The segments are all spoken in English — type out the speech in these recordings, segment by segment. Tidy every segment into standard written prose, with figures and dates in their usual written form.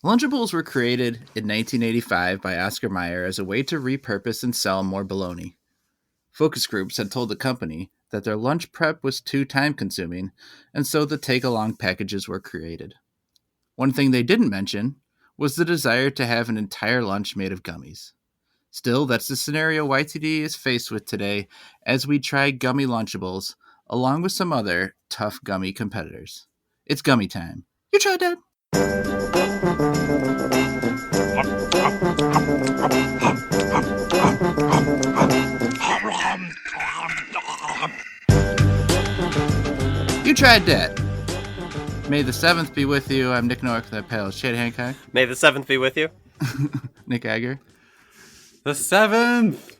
Lunchables were created in 1985 by Oscar Mayer as a way to repurpose and sell more bologna. Focus groups had told the company that their lunch prep was too time-consuming, and so the take-along packages were created. One thing they didn't mention was the desire to have an entire lunch made of gummies. Still, that's the scenario YTD is faced with today as we try gummy Lunchables, along with some other tough gummy competitors. It's gummy time. You tried that? You tried that. May the 7th be with you. I'm Nick Nork, the pale Shade Hancock. May the 7th be with you. Nick Agger. The 7th.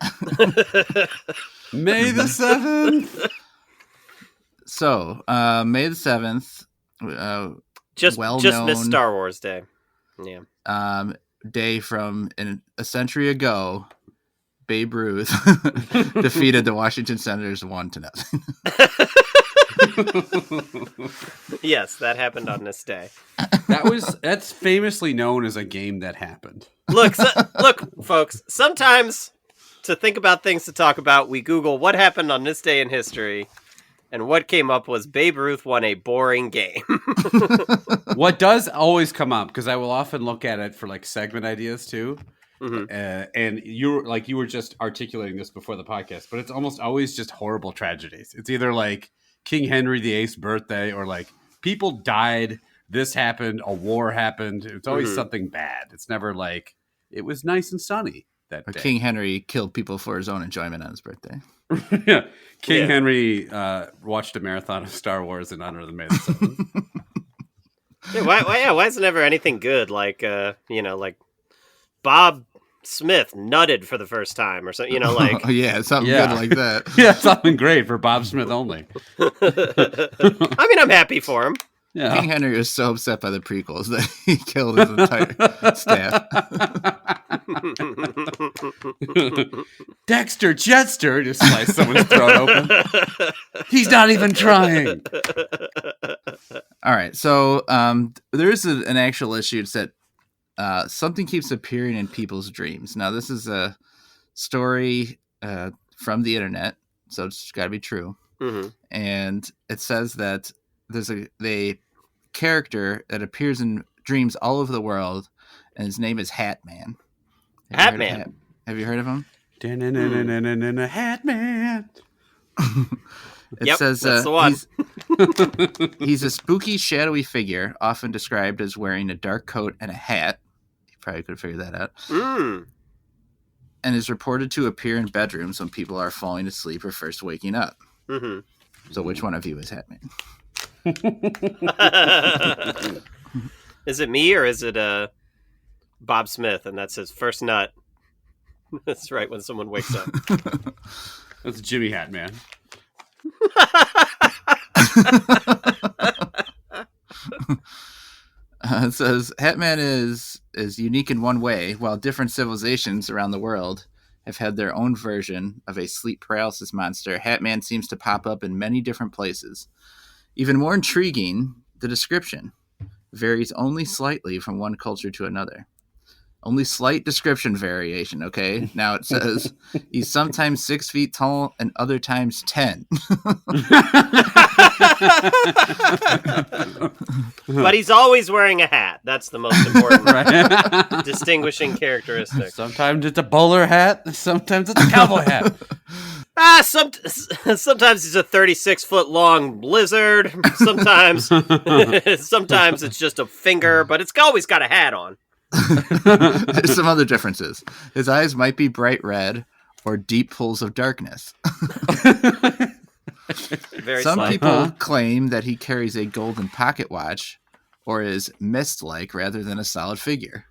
May the 7th. So, May the 7th. Just missed Star Wars Day. Yeah. Day from a century ago, Babe Ruth defeated the Washington Senators 1-0. Yes, that happened on this day. That's famously known as a game that happened. Look, folks. Sometimes to think about things to talk about, we Google what happened on this day in history, and what came up was Babe Ruth won a boring game. What does always come up, because I will often look at it for like segment ideas too. Mm-hmm. And you were just articulating this before the podcast, but it's almost always just horrible tragedies. It's either like King Henry VIII's birthday, or like people died, this happened, a war happened. It's always something bad. It's never like it was nice and sunny that day. King Henry killed people for his own enjoyment on his birthday. Yeah. King Henry watched a marathon of Star Wars in honor of the May the 7th. Why isn't ever anything good? Like, like Bob Smith nutted for the first time or something, like. Something good like that. Yeah, something great for Bob Smith only. I mean, I'm happy for him. Yeah. King Henry was so upset by the prequels that he killed his entire staff. Dexter Jetster just sliced someone's throat open. He's not even trying. All right, so there is an actual issue. It's that something keeps appearing in people's dreams. Now, this is a story from the internet, so it's got to be true. Mm-hmm. And it says that there's a character that appears in dreams all over the world, and his name is Hat Man. Have you heard of him? Hat Man. It says that's the one. He's a spooky, shadowy figure, often described as wearing a dark coat and a hat. You probably could have figured that out. And is reported to appear in bedrooms when people are falling asleep or first waking up. Mm-hmm. So which one of you is Hat Man? Is it me or is it Bob Smith, and that's his first nut? That's right, when someone wakes up. That's Jimmy Hat Man. It says Hat Man is unique in one way. While different civilizations around the world have had their own version of a sleep paralysis monster, Hat Man seems to pop up in many different places. Even more intriguing, the description varies only slightly from one culture to another. Only slight description variation, okay? Now it says he's sometimes 6 feet tall and other times 10. But he's always wearing a hat. That's the most important distinguishing characteristic. Sometimes it's a bowler hat. Sometimes it's a cowboy hat. Sometimes he's a 36-foot long lizard. Sometimes it's just a finger, but it's always got a hat on. There's some other differences. His eyes might be bright red or deep pools of darkness. Some people claim that he carries a golden pocket watch or is mist-like rather than a solid figure.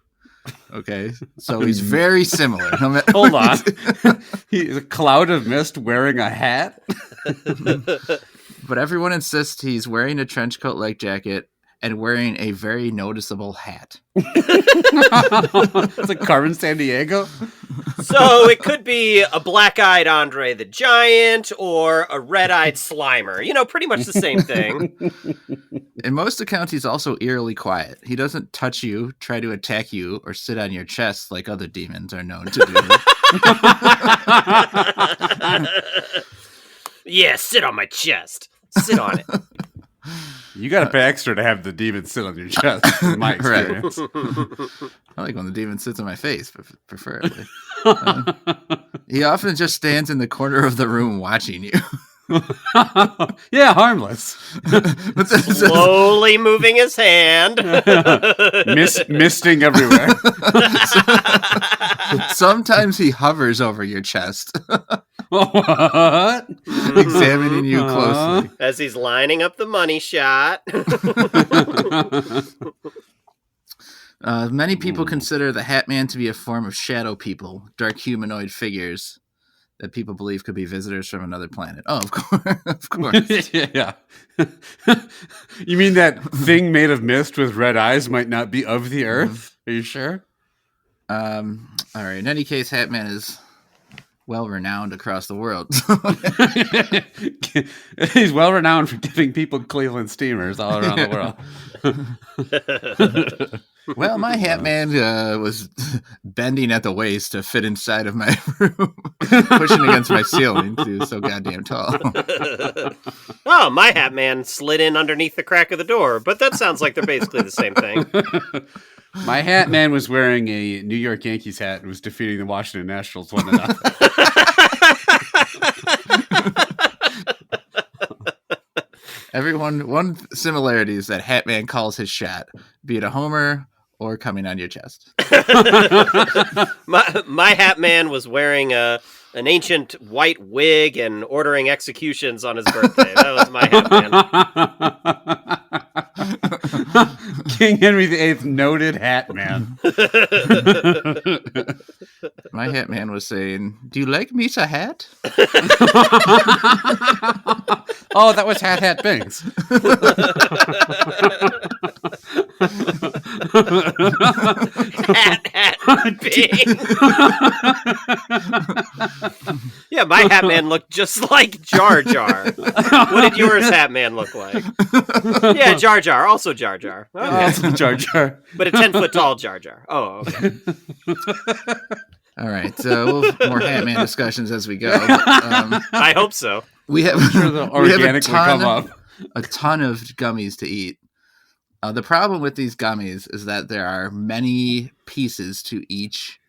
Okay, so he's very similar. Hold on. He's a cloud of mist wearing a hat? But everyone insists he's wearing a trench coat-like jacket and wearing a very noticeable hat. It's like Carmen Sandiego. So it could be a black-eyed Andre the Giant or a red-eyed Slimer. Pretty much the same thing. In most accounts, he's also eerily quiet. He doesn't touch you, try to attack you, or sit on your chest like other demons are known to do. Yeah, sit on my chest. Sit on it. You got to pay extra to have the demon sit on your chest, in my experience. I like when the demon sits on my face, preferably. He often just stands in the corner of the room watching you. Yeah, harmless. Slowly moving his hand. Misting everywhere. Sometimes he hovers over your chest. What? Examining you closely. As he's lining up the money shot. Many people consider the Hat Man to be a form of shadow people, dark humanoid figures that people believe could be visitors from another planet. Oh, of course. Of course. Yeah. You mean that thing made of mist with red eyes might not be of the Earth? Are you sure? All right. In any case, Hat Man is well renowned across the world. He's well renowned for giving people Cleveland steamers all around the world. Well, my Hat Man was bending at the waist to fit inside of my room, pushing against my ceiling because he was so goddamn tall. Oh, my Hat Man slid in underneath the crack of the door, but that sounds like they're basically the same thing. My Hat Man was wearing a New York Yankees hat and was defeating the Washington Nationals 1-0. One similarity is that Hat Man calls his shot, be it a homer or coming on your chest. My Hat Man was wearing an ancient white wig and ordering executions on his birthday. That was my Hat Man. King Henry VIII, noted Hat Man. My Hat Man was saying, "Do you like Misa Hat?" Oh, that was Hat Bings. Hat Bing. Yeah, my Hat Man looked just like Jar Jar. What did yours Hat Man look like? Yeah, Jar Jar. Also Jar Jar. Okay. Jar Jar. But a 10-foot tall Jar Jar. Oh, okay. All right. We'll have more Hat Man discussions as we go. I hope so. We have, I'm sure the organic will come up. A ton of gummies to eat. The problem with these gummies is that there are many pieces to each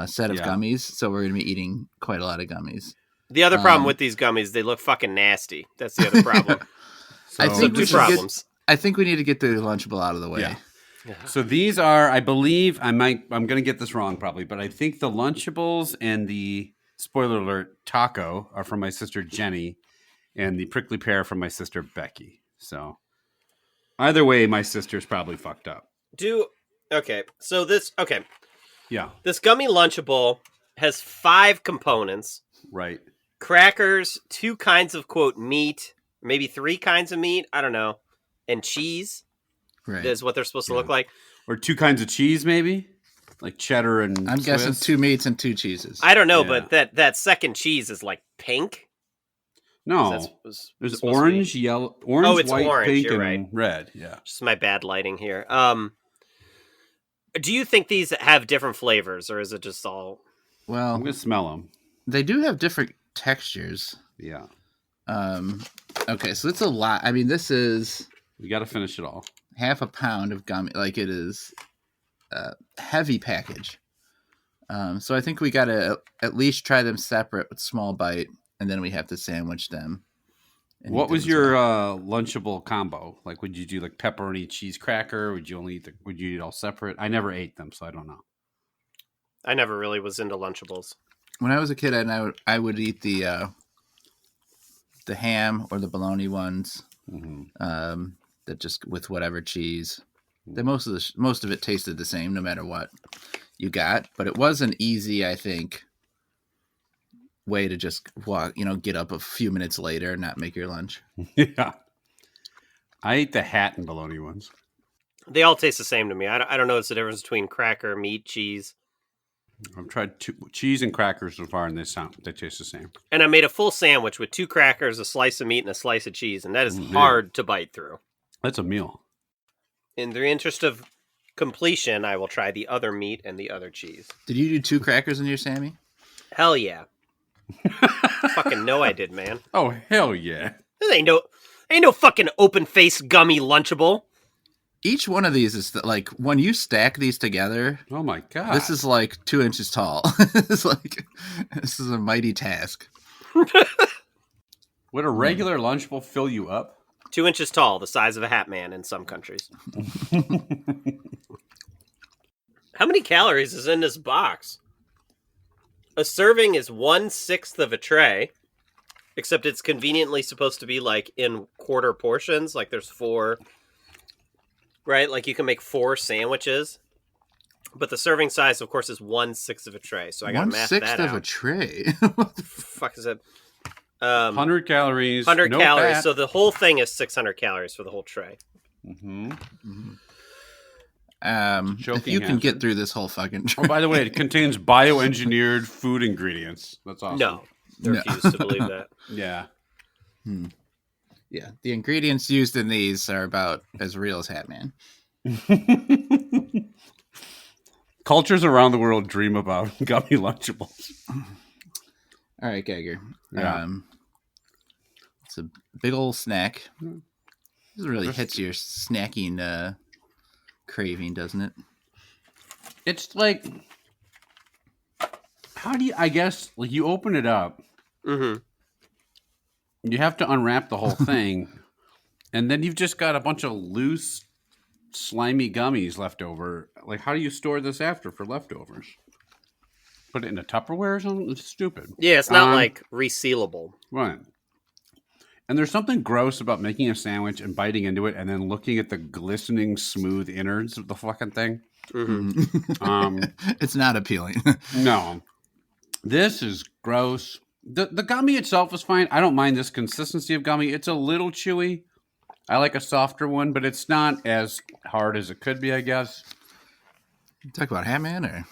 set of gummies, so we're going to be eating quite a lot of gummies. The other problem with these gummies, they look fucking nasty. That's the other problem. I think two problems. I think we need to get the Lunchable out of the way. Yeah. So these are, I believe, I'm going to get this wrong probably, but I think the Lunchables and the, spoiler alert, taco are from my sister Jenny, and the prickly pear from my sister Becky. So either way, my sister's probably fucked up. Yeah. This gummy Lunchable has 5 components. Right. Crackers, 2 kinds of, quote, meat, maybe 3 kinds of meat, I don't know, and cheese. Right. Is what they're supposed to look like. Or 2 kinds of cheese, maybe? Like cheddar and I'm guessing 2 meats and 2 cheeses. I don't know, but that second cheese is like pink. No. There's orange, yellow, orange, white, orange, pink, and right. red. Yeah. Just my bad lighting here. Do you think these have different flavors, or is it just all... Well, I'm going to smell them. They do have different textures. Yeah. Okay, so it's a lot. I mean, this is... We got to finish it all. Half a pound of gummy. Like, it is a heavy package. So I think we got to at least try them separate with small bite, and then we have to sandwich them. What was your Lunchable combo? Like, would you do like pepperoni cheese cracker? Would you eat all separate? I never ate them, so I don't know. I never really was into Lunchables. When I was a kid, I would eat the ham or the bologna ones. Mm-hmm. That just with whatever cheese. That most of it tasted the same, no matter what you got. But it was an easy, I think, way to just walk. Get up a few minutes later and not make your lunch. Yeah, I ate the hat and bologna ones. They all taste the same to me. I don't know what's the difference between cracker, meat, cheese. I've tried cheese and crackers so far, and they taste the same. And I made a full sandwich with 2 crackers, a slice of meat, and a slice of cheese, and that is hard to bite through. That's a meal. In the interest of completion, I will try the other meat and the other cheese. Did you do 2 crackers in your Sammy? Hell yeah. Fucking know I did, man. Oh, hell yeah. This ain't no fucking open-faced gummy Lunchable. Each one of these is like when you stack these together. Oh my god. This is like 2 inches tall. It's like this is a mighty task. Would a regular Lunchable fill you up? 2 inches tall, the size of a hat man in some countries. How many calories is in this box? A serving is 1/6 of a tray, except it's conveniently supposed to be like in quarter portions. Like there's 4, right? Like you can make 4 sandwiches. But the serving size, of course, is 1/6 of a tray. So I got to math that out. 1/6 of a tray. What the fuck is that? 100 calories. 100 no calories. fat. So the whole thing is 600 calories for the whole tray. Mm-hmm. If you can get through this whole fucking tray. Oh, by the way, it contains bioengineered food ingredients. That's awesome. No, I refuse to believe that. Yeah. Yeah, the ingredients used in these are about as real as Hat Man. Cultures around the world dream about gummy Lunchables. All right, Geiger. Yeah. It's a big old snack. This really hits your snacking craving, doesn't it? It's like, how do you, I guess, like you open it up, Mm-hmm. you have to unwrap the whole thing, and then you've just got a bunch of loose, slimy gummies left over. Like, how do you store this after for leftovers? Put it in a Tupperware or something? It's stupid. Yeah, it's not like resealable. Right. And there's something gross about making a sandwich and biting into it and then looking at the glistening, smooth innards of the fucking thing. Mm-hmm. It's not appealing. No. This is gross. The gummy itself is fine. I don't mind this consistency of gummy. It's a little chewy. I like a softer one, but it's not as hard as it could be, I guess. Talk about Hat Man or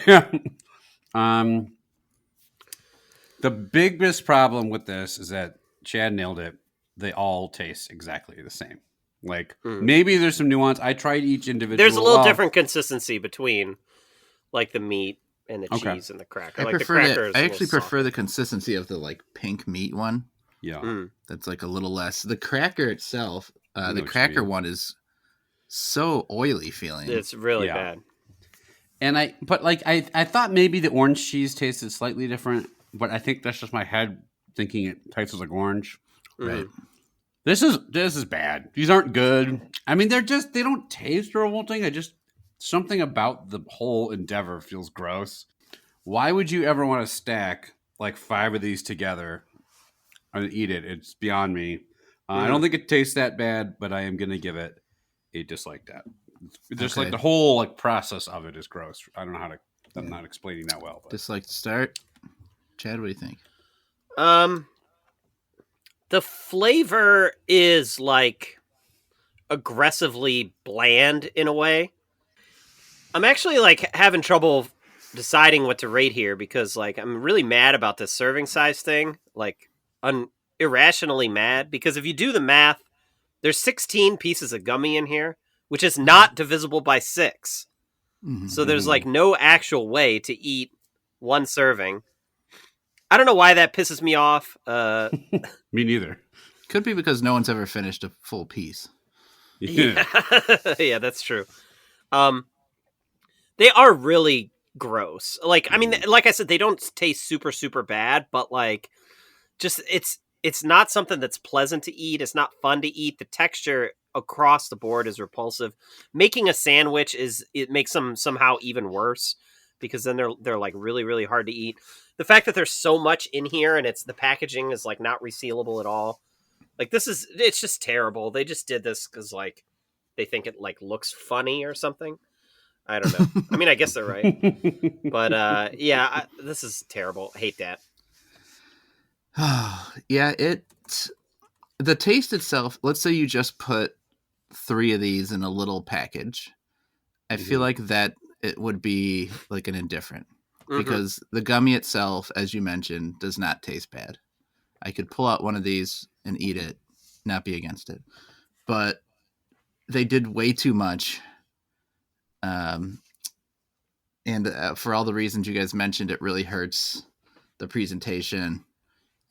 Yeah. The biggest problem with this is that Chad nailed it. They all taste exactly the same. Like maybe there's some nuance. I tried each individual. There's a little different consistency between like the meat and the cheese and the cracker. I like prefer the cracker is I a actually little prefer the consistency of the like pink meat one. Yeah. softer. That's like a little less. The cracker itself, know the what you cracker mean. one is so oily feeling. It's really Yeah. bad. And I thought maybe the orange cheese tasted slightly different, but I think that's just my head thinking it tastes like orange. Right. This is bad. These aren't good. I mean, they don't taste revolting. Something about the whole endeavor feels gross. Why would you ever want to stack like 5 of these together and eat it? It's beyond me. I don't think it tastes that bad, but I am going to give it a dislike that. Just like the whole like process of it is gross. I don't know how to. I'm not explaining that well. But. Dislike to start. Chad, what do you think? The flavor is like aggressively bland in a way. I'm actually like having trouble deciding what to rate here because like I'm really mad about this serving size thing. Like irrationally mad because if you do the math, there's 16 pieces of gummy in here, which is not divisible by 6. Mm-hmm. So there's like no actual way to eat one serving. I don't know why that pisses me off. Me neither. Could be because no one's ever finished a full piece. Yeah, yeah, that's true. They are really gross. Like, I mean, like I said, they don't taste super, super bad, but like, just it's not something that's pleasant to eat. It's not fun to eat. The texture across the board is repulsive. Making a sandwich makes them somehow even worse because then they're like really, really hard to eat. The fact that there's so much in here and the packaging is like not resealable at all. Like it's just terrible. They just did this because like they think it like looks funny or something. I don't know. I mean, I guess they're right, but yeah, this is terrible. I hate that. Yeah, the taste itself. Let's say you just put 3 of these in a little package. I feel like that it would be like an indifferent because the gummy itself, as you mentioned, does not taste bad. I could pull out one of these and eat it, not be against it. But they did way too much. And for all the reasons you guys mentioned, it really hurts the presentation.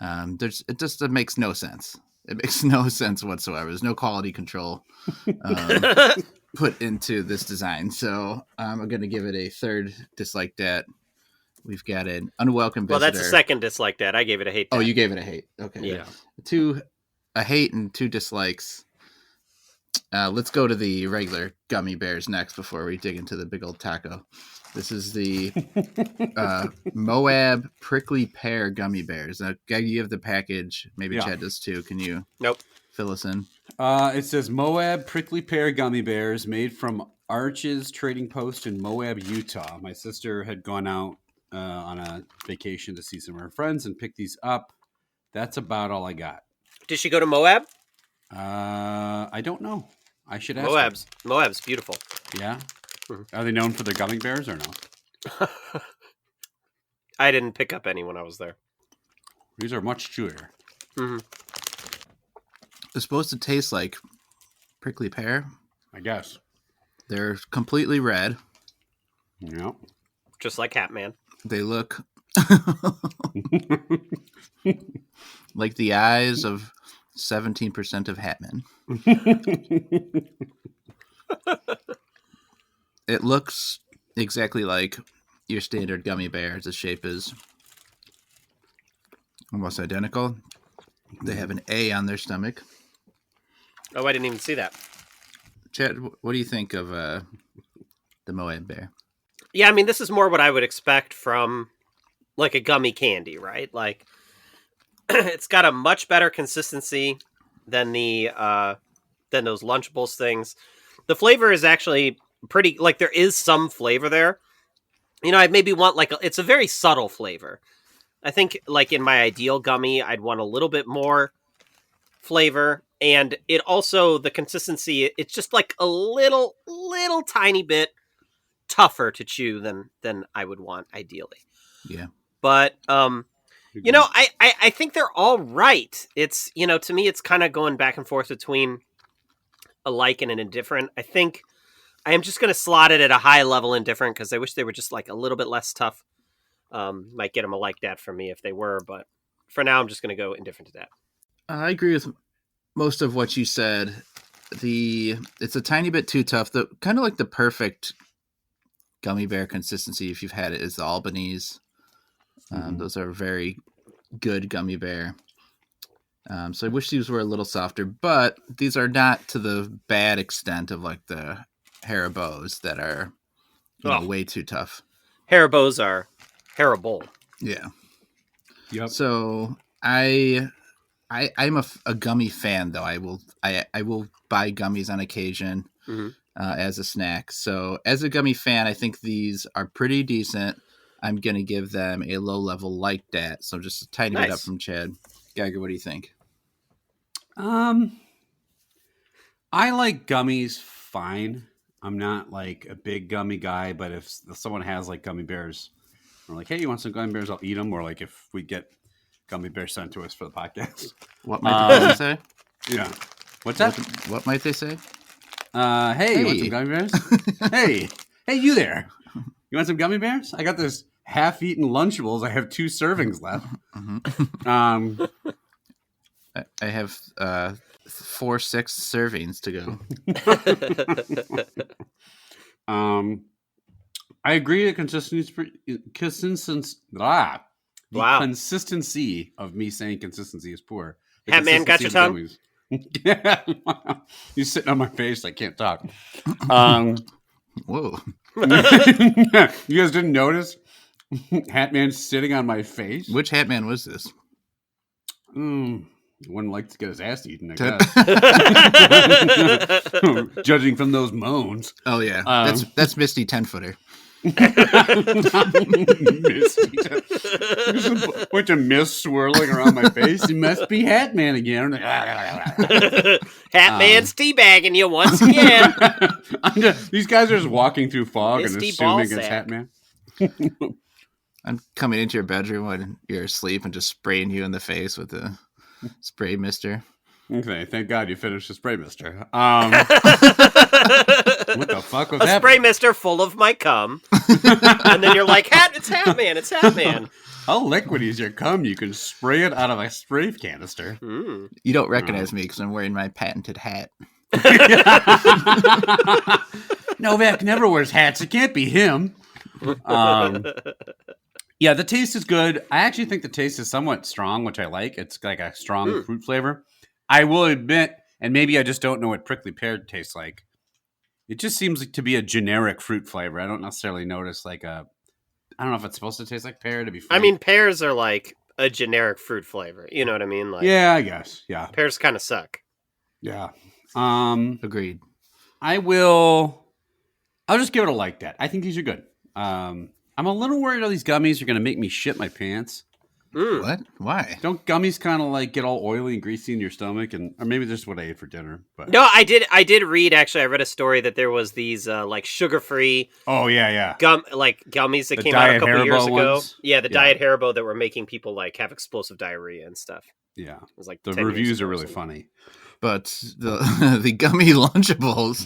It just it makes no sense. It makes no sense whatsoever. There's no quality control put into this design. So I'm going to give it a third dislike dat. We've got an unwelcome visitor. Well, that's a second dislike dat. I gave it a hate dat. Oh, you gave it a hate. Okay. Yeah. A hate and 2 dislikes. Let's go to the regular gummy bears next before we dig into the big old taco. This is the Moab prickly pear gummy bears. Now, you have the package. Maybe Chad does too. Can you fill us in? It says Moab prickly pear gummy bears made from Arches Trading Post in Moab, Utah. My sister had gone out on a vacation to see some of her friends and picked these up. That's about all I got. Did she go to Moab? I don't know. I should ask. Moab's beautiful. Yeah. Mm-hmm. Are they known for their gummy bears or no? I didn't pick up any when I was there. These are much chewier. Mm-hmm. It's supposed to taste like prickly pear. I guess. They're completely red. Yep. Just like Hatman. They look like the eyes of 17% of Hatman. It looks exactly like your standard gummy bear. The shape is almost identical. They have an A on their stomach. Oh, I didn't even see that. Chad, what do you think of the Moab bear? Yeah, I mean, this is more what I would expect from like a gummy candy, right? Like, it's got a much better consistency than than those Lunchables things. The flavor is actually pretty, like, there is some flavor there. You know, I maybe want it's a very subtle flavor. I think like in my ideal gummy, I'd want a little bit more flavor, and it also, the consistency, it's just like a little tiny bit tougher to chew than I would want ideally. Yeah. But you know, I think they're all right. It's, you know, to me it's kind of going back and forth between a like and an indifferent. I think I am just going to slot it at a high level indifferent because I wish they were just like a little bit less tough. Might get them a like that from me if they were, but for now I'm just going to go indifferent to that. I agree with most of what you said. It's a tiny bit too tough. The kind of like the perfect gummy bear consistency, if you've had it, is the Albanese. Those are very good gummy bear. So I wish these were a little softer, but these are not to the bad extent of like the Haribos that are way too tough. Haribos are Haribo. Yeah. Yep. So I'm a gummy fan though. I will buy gummies on occasion as a snack. So as a gummy fan, I think these are pretty decent. I'm gonna give them a low level like that. So just a tiny bit up from Chad. Geiger, what do you think? I like gummies fine. I'm not like a big gummy guy, but if someone has like gummy bears, I'm like, hey, you want some gummy bears? I'll eat them. Or like if we get gummy bears sent to us for the podcast. What might they say? Yeah. What's that? What might they say? Hey, you want some gummy bears? hey, you there. You want some gummy bears? I got this half-eaten Lunchables. I have 2 servings left. I have 4-6 servings to go. I agree. The consistency of me saying consistency is poor. Hatman, got your tongue? He's sitting on my face. I can't talk. Whoa. You guys didn't notice? Hatman's sitting on my face. Which Hatman was this? One likes to get his ass eaten, I guess. Judging from those moans. Oh yeah, that's Misty 10-footer. Misty. There's a bunch of mist swirling around my face. It must be Hatman again. Hatman's teabagging you once again. These guys are just walking through fog Misty and assuming it's Hatman. I'm coming into your bedroom when you're asleep and just spraying you in the face with a spray mister. Okay, thank God you finished the spray mister. What the fuck was A happening? spray mister full of my cum. And then you're like, it's Hat Man, it's Hat Man. How liquidy is your cum? You can spray it out of a spray canister. Mm. You don't recognize me because I'm wearing my patented hat. Novak never wears hats. It can't be him. Yeah, the taste is good. I actually think the taste is somewhat strong, which I like. It's like a strong fruit flavor. I will admit, and maybe I just don't know what prickly pear tastes like. It just seems like to be a generic fruit flavor. I don't necessarily notice I don't know if it's supposed to taste like pear to be frank. I mean, pears are like a generic fruit flavor. You know what I mean? Like, yeah, I guess. Yeah. pears kind of suck. Yeah. Agreed. I'll just give it a like that. I think these are good. I'm a little worried all these gummies are going to make me shit my pants. What? Why? Don't gummies kind of like get all oily and greasy in your stomach, or maybe this is what I ate for dinner? But No, I did read, actually. I read a story that there was these like sugar-free yeah. gummies that The came out a Diet couple years Haribo ago. ones? Yeah, the Yeah. Diet Haribo that were making people like have explosive diarrhea and stuff. Yeah. It was like The 10 years reviews ago are or really something. funny. But the gummy Lunchables,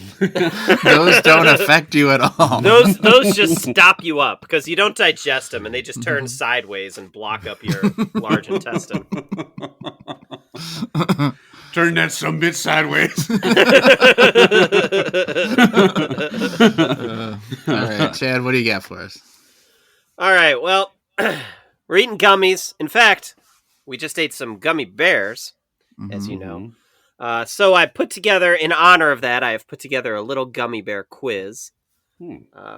those don't affect you at all. Those just stop you up because you don't digest them and they just turn sideways and block up your large intestine. Turn that sumbitch sideways. All right, Chad, what do you got for us? All right, well, we're eating gummies. In fact, we just ate some gummy bears, as you know. So I put together, in honor of that, I have put together a little gummy bear quiz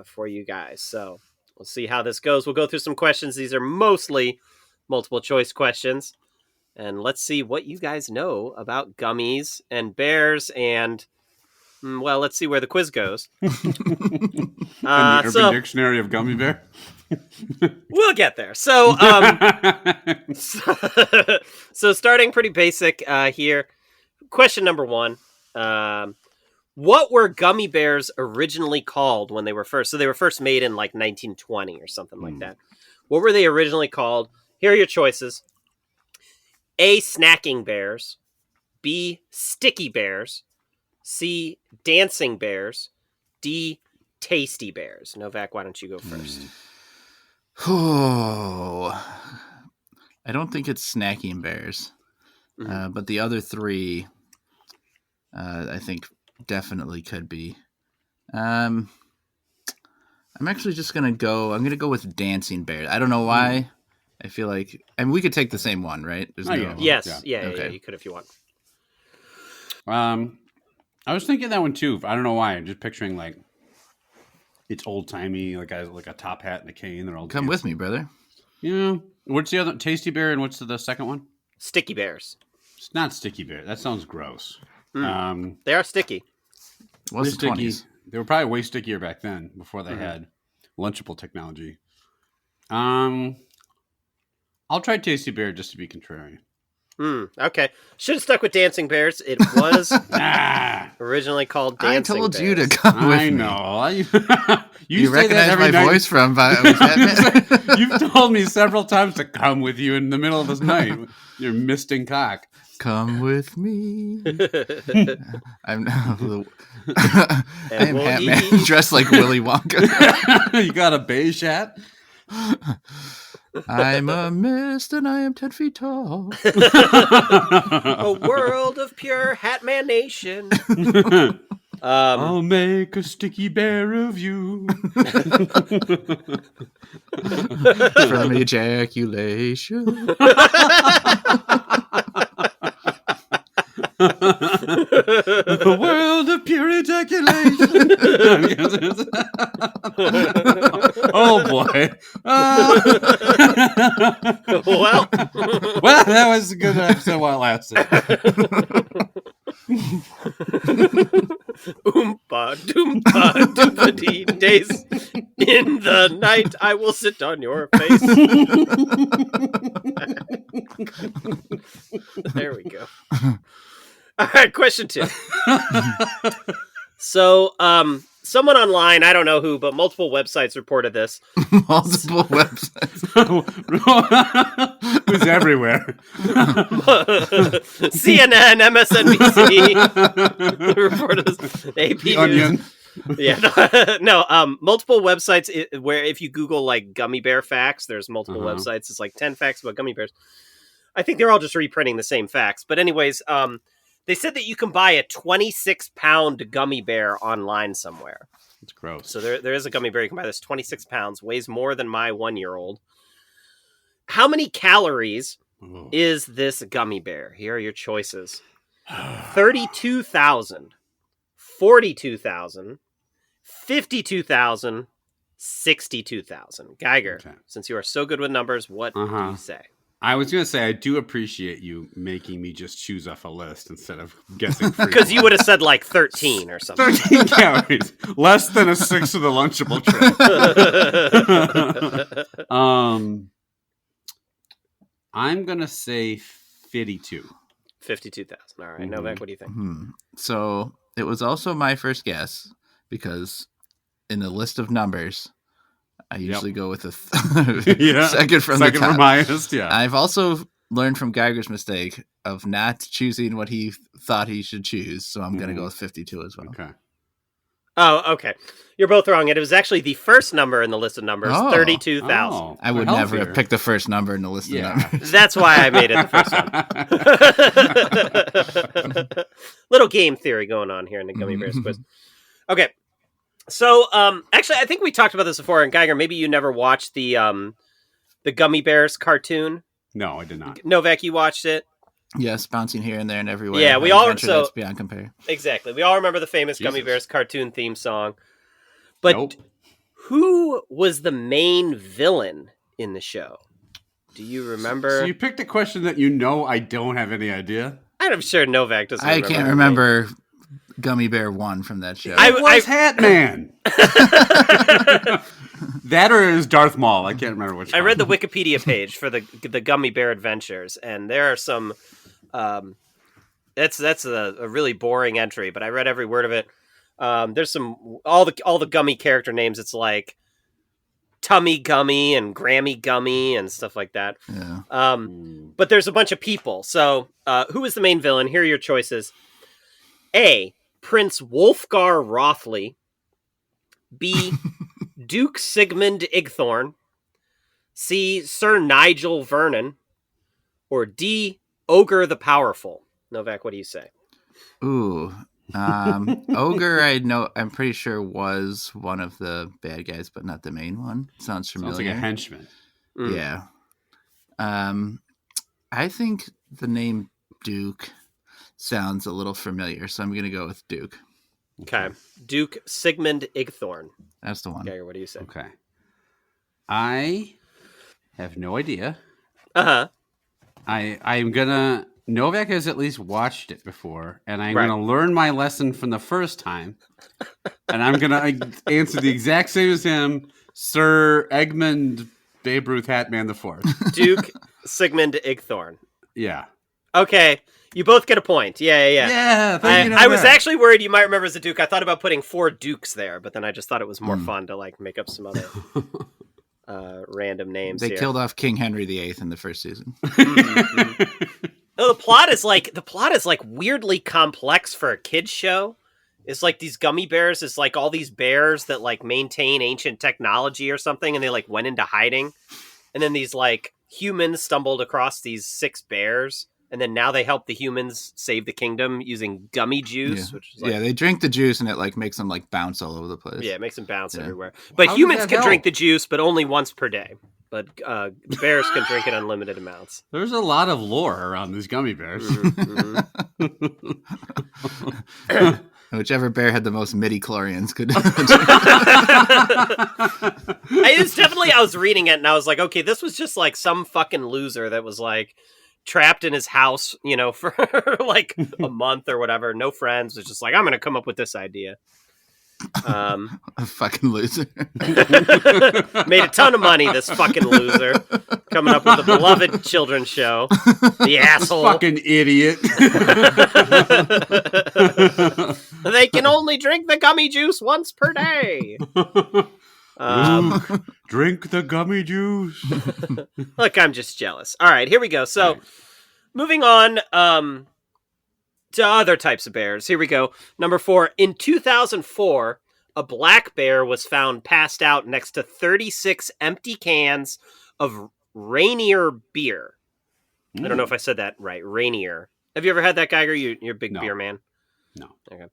for you guys. So we'll see how this goes. We'll go through some questions. These are mostly multiple choice questions. And let's see what you guys know about gummies and bears. And, well, let's see where the quiz goes. In the Urban Dictionary of Gummy Bear? We'll get there. So, so starting pretty basic here. Question number 1. What were gummy bears originally called when they were first? So they were first made in like 1920 or something like that. What were they originally called? Here are your choices. A, snacking bears. B, sticky bears. C, dancing bears. D, tasty bears. Novak, why don't you go first? Oh, I don't think it's snacking bears, but the other 3, I think definitely could be. I'm actually just gonna go. I'm gonna go with dancing bears. I don't know why. I feel like, and we could take the same one, right? There's Yes, yeah, Okay. you could if you want. I was thinking that one too. I don't know why. I'm just picturing like it's old timey, like a top hat and a cane. They're all Come with me, brother. Yeah. What's the other tasty bear and what's the second one? Sticky bears. It's not sticky bear. That sounds gross. They are sticky. Was the 20s? They were probably way stickier back then before they had Lunchable technology. I'll try tasty bear just to be contrarian. Okay. Should have stuck with dancing bears. It was originally called dancing I told bears. you to come with I me. know. You say that recognize every my night. voice from that? You've told me several times to come with you in the middle of this night. You're misting cock. Come with me. I'm And I'm we'll Hat-Man eat. dressed like Willy Wonka. You got a beige hat? I'm a mist and I am 10 feet tall. A world of pure Hat-Man Nation. I'll make a sticky bear of you. From ejaculation. The world of pure ejaculation. Oh boy. Well, that was a good episode while it lasted. Oompa doompa doompa dee days. In the night, I will sit on your face. There we go. All right, question 2. So someone online, I don't know who, but multiple websites reported this. Multiple websites. Who's everywhere? CNN, MSNBC reported this. AP The News. Onion. Yeah, no, multiple websites where if you Google like gummy bear facts, there's multiple websites. It's like 10 facts about gummy bears. I think they're all just reprinting the same facts. But anyways, they said that you can buy a 26-pound gummy bear online somewhere. It's gross. So there is a gummy bear you can buy that's 26 pounds, weighs more than my 1-year-old. How many calories is this gummy bear? Here are your choices. 32,000, 42,000, 52,000, 62,000. Geiger, since you are so good with numbers, what do you say? I was going to say, I do appreciate you making me just choose off a list instead of guessing. Because you would have said like 13 or something. 13 calories. Less than a sixth of the Lunchable tray. I'm going to say 52. 52,000. All right. Novak, what do you think? So it was also my first guess because in the list of numbers, I usually go with the second from the top. From highest, yeah. I've also learned from Geiger's mistake of not choosing what he thought he should choose, so I'm going to go with 52 as well. Okay. Oh, okay. You're both wrong. It was actually the first number in the list of numbers, 32,000. Oh, I would never have picked the first number in the list of numbers. That's why I made it the first one. Little game theory going on here in the Gummy Bears quiz. Okay. So, actually, I think we talked about this before, and Geiger, maybe you never watched the Gummy Bears cartoon. No, I did not. Novak, you watched it? Yes, bouncing here and there and everywhere. Yeah, we all that's beyond compare. Exactly. We all remember the famous Gummy Bears cartoon theme song. But who was the main villain in the show? Do you remember? So you picked a question that you know I don't have any idea. I'm sure Novak doesn't. I can't remember Gummy Bear 1 from that show. It was Hat Man. That or is Darth Maul? I can't remember which. I read the Wikipedia page for the Gummy Bear Adventures, and there are some. That's a really boring entry, but I read every word of it. There's some all the gummy character names. It's like Tummy Gummy and Grammy Gummy and stuff like that. Yeah. But there's a bunch of people. So who is the main villain? Here are your choices: A. Prince Wolfgar Rothley. B. Duke Sigmund Igthorn. C. Sir Nigel Vernon. Or D. Ogre the Powerful. Novak, what do you say? Ooh. Ogre, I'm pretty sure was one of the bad guys, but not the main one. Sounds familiar. Sounds like a henchman. Yeah. I think the name Duke sounds a little familiar, so I'm going to go with Duke. Okay. Duke Sigmund Igthorn. That's the one. Geiger, what do you say? Okay. I have no idea. Uh-huh. I'm going to... Novak has at least watched it before, and I'm going to learn my lesson from the first time, and I'm going to answer the exact same as him, Sir Egmont Babe Ruth Hatman IV. Duke Sigmund Igthorn. Yeah. Okay. You both get a point. Yeah. Yeah, I was actually worried you might remember as a Duke. I thought about putting 4 Dukes there, but then I just thought it was more fun to like make up some other random names. They killed off King Henry VIII in the first season. No, the plot is like weirdly complex for a kids show. It's like these gummy bears is like all these bears that like maintain ancient technology or something, and they like went into hiding, and then these like humans stumbled across these 6 bears. And then now they help the humans save the kingdom using gummy juice, which is like, they drink the juice and it like makes them like bounce all over the place. Yeah, it makes them bounce everywhere. But humans can drink the juice, but only once per day. But bears can drink it unlimited amounts. There's a lot of lore around these gummy bears. Whichever bear had the most midi-chlorians could. It's definitely. I was reading it and I was like, okay, this was just like some fucking loser that was like trapped in his house, for like a month or whatever. No friends. Was just like, I'm going to come up with this idea. A fucking loser. Made a ton of money, this fucking loser. Coming up with a beloved children's show. The asshole. Fucking idiot. They can only drink the gummy juice once per day. Luke, drink the gummy juice. Look, I'm just jealous. All right, here we go. So, Right. moving on to other types of bears. Here we go. Number 4. In 2004, a black bear was found passed out next to 36 empty cans of Rainier beer. I don't know if I said that right. Rainier. Have you ever had that, Geiger? You're a big No. beer man. No. Okay.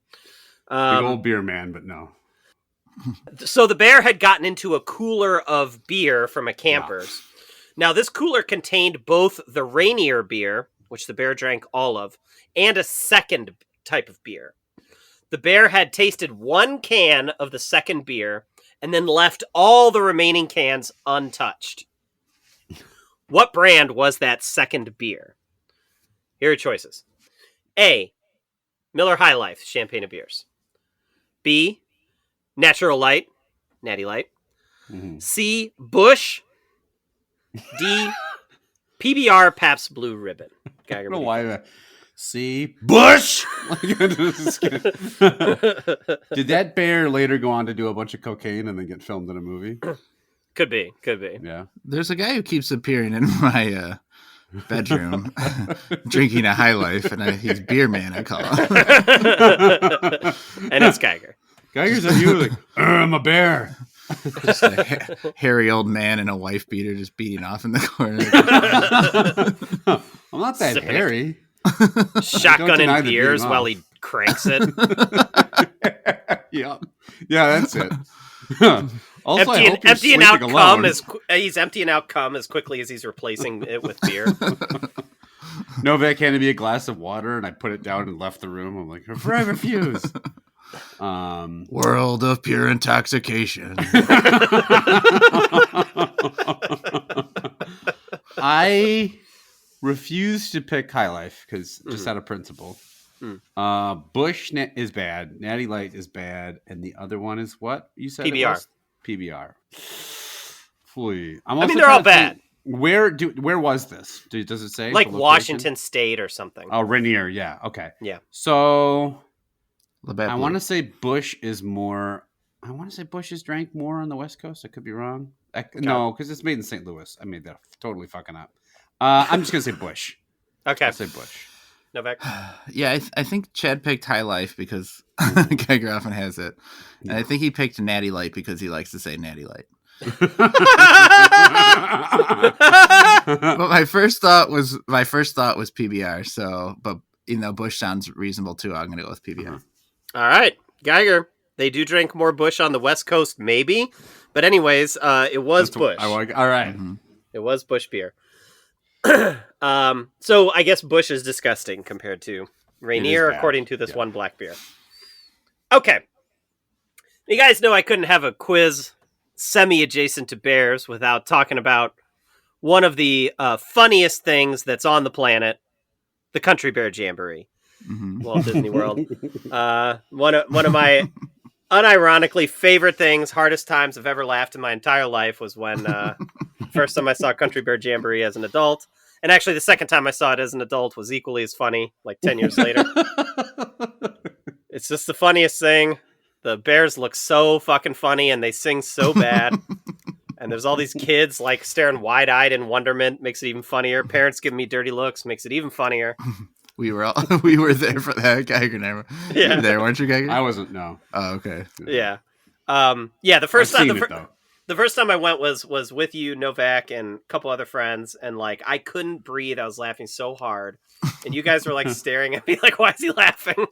Big old beer man, but no. So the bear had gotten into a cooler of beer from a camper's. Now, this cooler contained both the Rainier beer, which the bear drank all of, and a second type of beer. The bear had tasted one can of the second beer and then left all the remaining cans untouched. What brand was that second beer? Here are choices. A. Miller High Life, champagne of beers. B. Natural Light, Natty Light. Mm-hmm. C. Bush. D. PBR Pabst Blue Ribbon. I don't know why. See, Bush. Did that bear later go on to do a bunch of cocaine and then get filmed in a movie? Could be. Yeah. There's a guy who keeps appearing in my bedroom drinking a High Life, and he's Beer Man, I call him. And it's Geiger. Geiger's at you like, I'm a bear. Just a hairy old man in a wife beater just beating off in the corner. I'm not that Sipping hairy. Shotgunning deny the beers beating while off. he cranks it. Yeah, that's it. Also, I hope you're emptying out sleeping cum alone. he's emptying out cum as quickly as he's replacing it with beer. Novak handed me a glass of water, and I put it down and left the room. I'm like, I refuse. World of pure intoxication. I refuse to pick High Life because just out of principle. Bush is bad. Natty Light is bad, and the other one is what you said? PBR. It was? PBR. Flee. I mean, they're all bad. Where was this? Does it say? Like the location? Washington State or something. Oh, Rainier. Yeah. Okay. Yeah. So Labatt I Blue. want to say Bush is more. I want to say Bush is drank more on the West Coast. I could be wrong. No, because it's made in St. Louis. I made that totally fucking up. I'm just gonna say Bush. Okay. I'll say Bush. Novak. Yeah, I think Chad picked High Life because Geiger often has it. And I think he picked Natty Light because he likes to say Natty Light. But my first thought was PBR. So, but Bush sounds reasonable too. I'm going to go with PBR. All right, Geiger. They do drink more Bush on the West Coast, maybe. But anyways, it was Bush. All right. Mm-hmm. It was Bush beer. So I guess Bush is disgusting compared to Rainier, bad. according to this one black beer. Okay. You guys know I couldn't have a quiz semi-adjacent to bears without talking about one of the funniest things that's on the planet, the Country Bear Jamboree. Mm-hmm. Walt Disney World. One of my unironically favorite things, hardest times I've ever laughed in my entire life was when first time I saw Country Bear Jamboree as an adult. And actually the second time I saw it as an adult was equally as funny, like 10 years later. It's just the funniest thing. The bears look so fucking funny and they sing so bad. And there's all these kids like staring wide-eyed in wonderment, makes it even funnier. Parents giving me dirty looks, makes it even funnier. We were there for that. Geiger never. Yeah. You were there, weren't you, Geiger? I wasn't. No. Oh, okay. Yeah. The first I've time seen it, though. the first time I went was with you, Novak, and a couple other friends, and like I couldn't breathe. I was laughing so hard, and you guys were like staring at me like, "Why is he laughing?"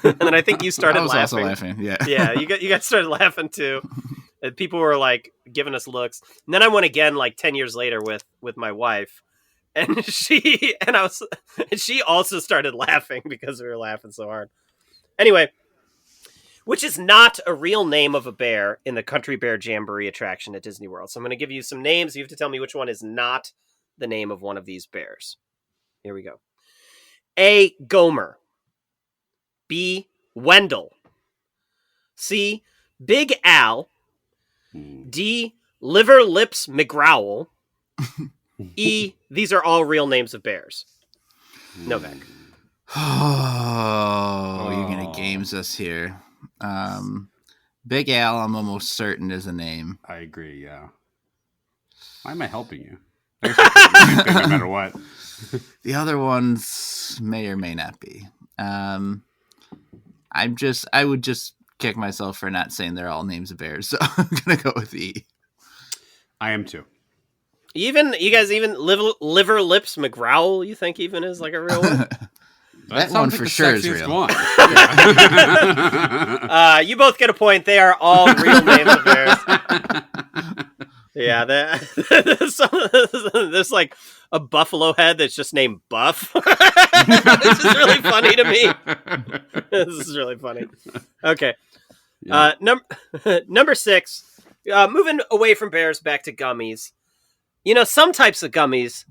And then I think you started I was laughing. also laughing. Yeah. Yeah, you guys started laughing too. And people were like giving us looks. And then I went again like 10 years later with my wife, and she also started laughing because we were laughing so hard. Anyway. Which is not a real name of a bear in the Country Bear Jamboree attraction at Disney World. So I'm going to give you some names. You have to tell me which one is not the name of one of these bears. Here we go. A. Gomer. B. Wendell. C. Big Al. D. Liver Lips McGrowell. E. These are all real names of bears. Novak. Oh, you're gonna games us here. Big Al, I'm almost certain is a name. I agree. Yeah. Why am I helping you? Thanks for picking me, no matter what. The other ones may or may not be. I would just kick myself for not saying they're all names of bears, so I'm gonna go with E. I am too. You guys even liver lips McGrowl? You think even is like a real one? That one for sure is real. One. You both get a point. They are all real names of bears. Yeah, there's like a buffalo head that's just named Buff. This is really funny to me. This is really funny. Okay. Yeah. Number 6. Moving away from bears back to gummies. You know, some types of gummies,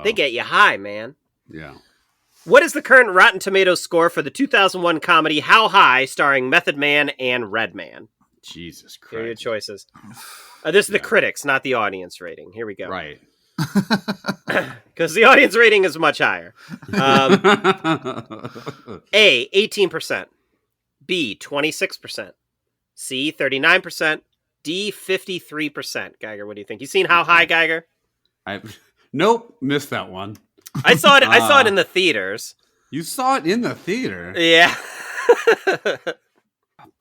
they get you high, man. Yeah. What is the current Rotten Tomatoes score for the 2001 comedy How High, starring Method Man and Redman? Jesus Christ. Here are your choices. This is the critics, not the audience rating. Here we go. Right. Because the audience rating is much higher. A, 18%. B, 26%. C, 39%. D, 53%. Geiger, what do you think? You seen How High, Geiger? Nope, missed that one. I saw it in the theaters. You saw it in the theater? Yeah.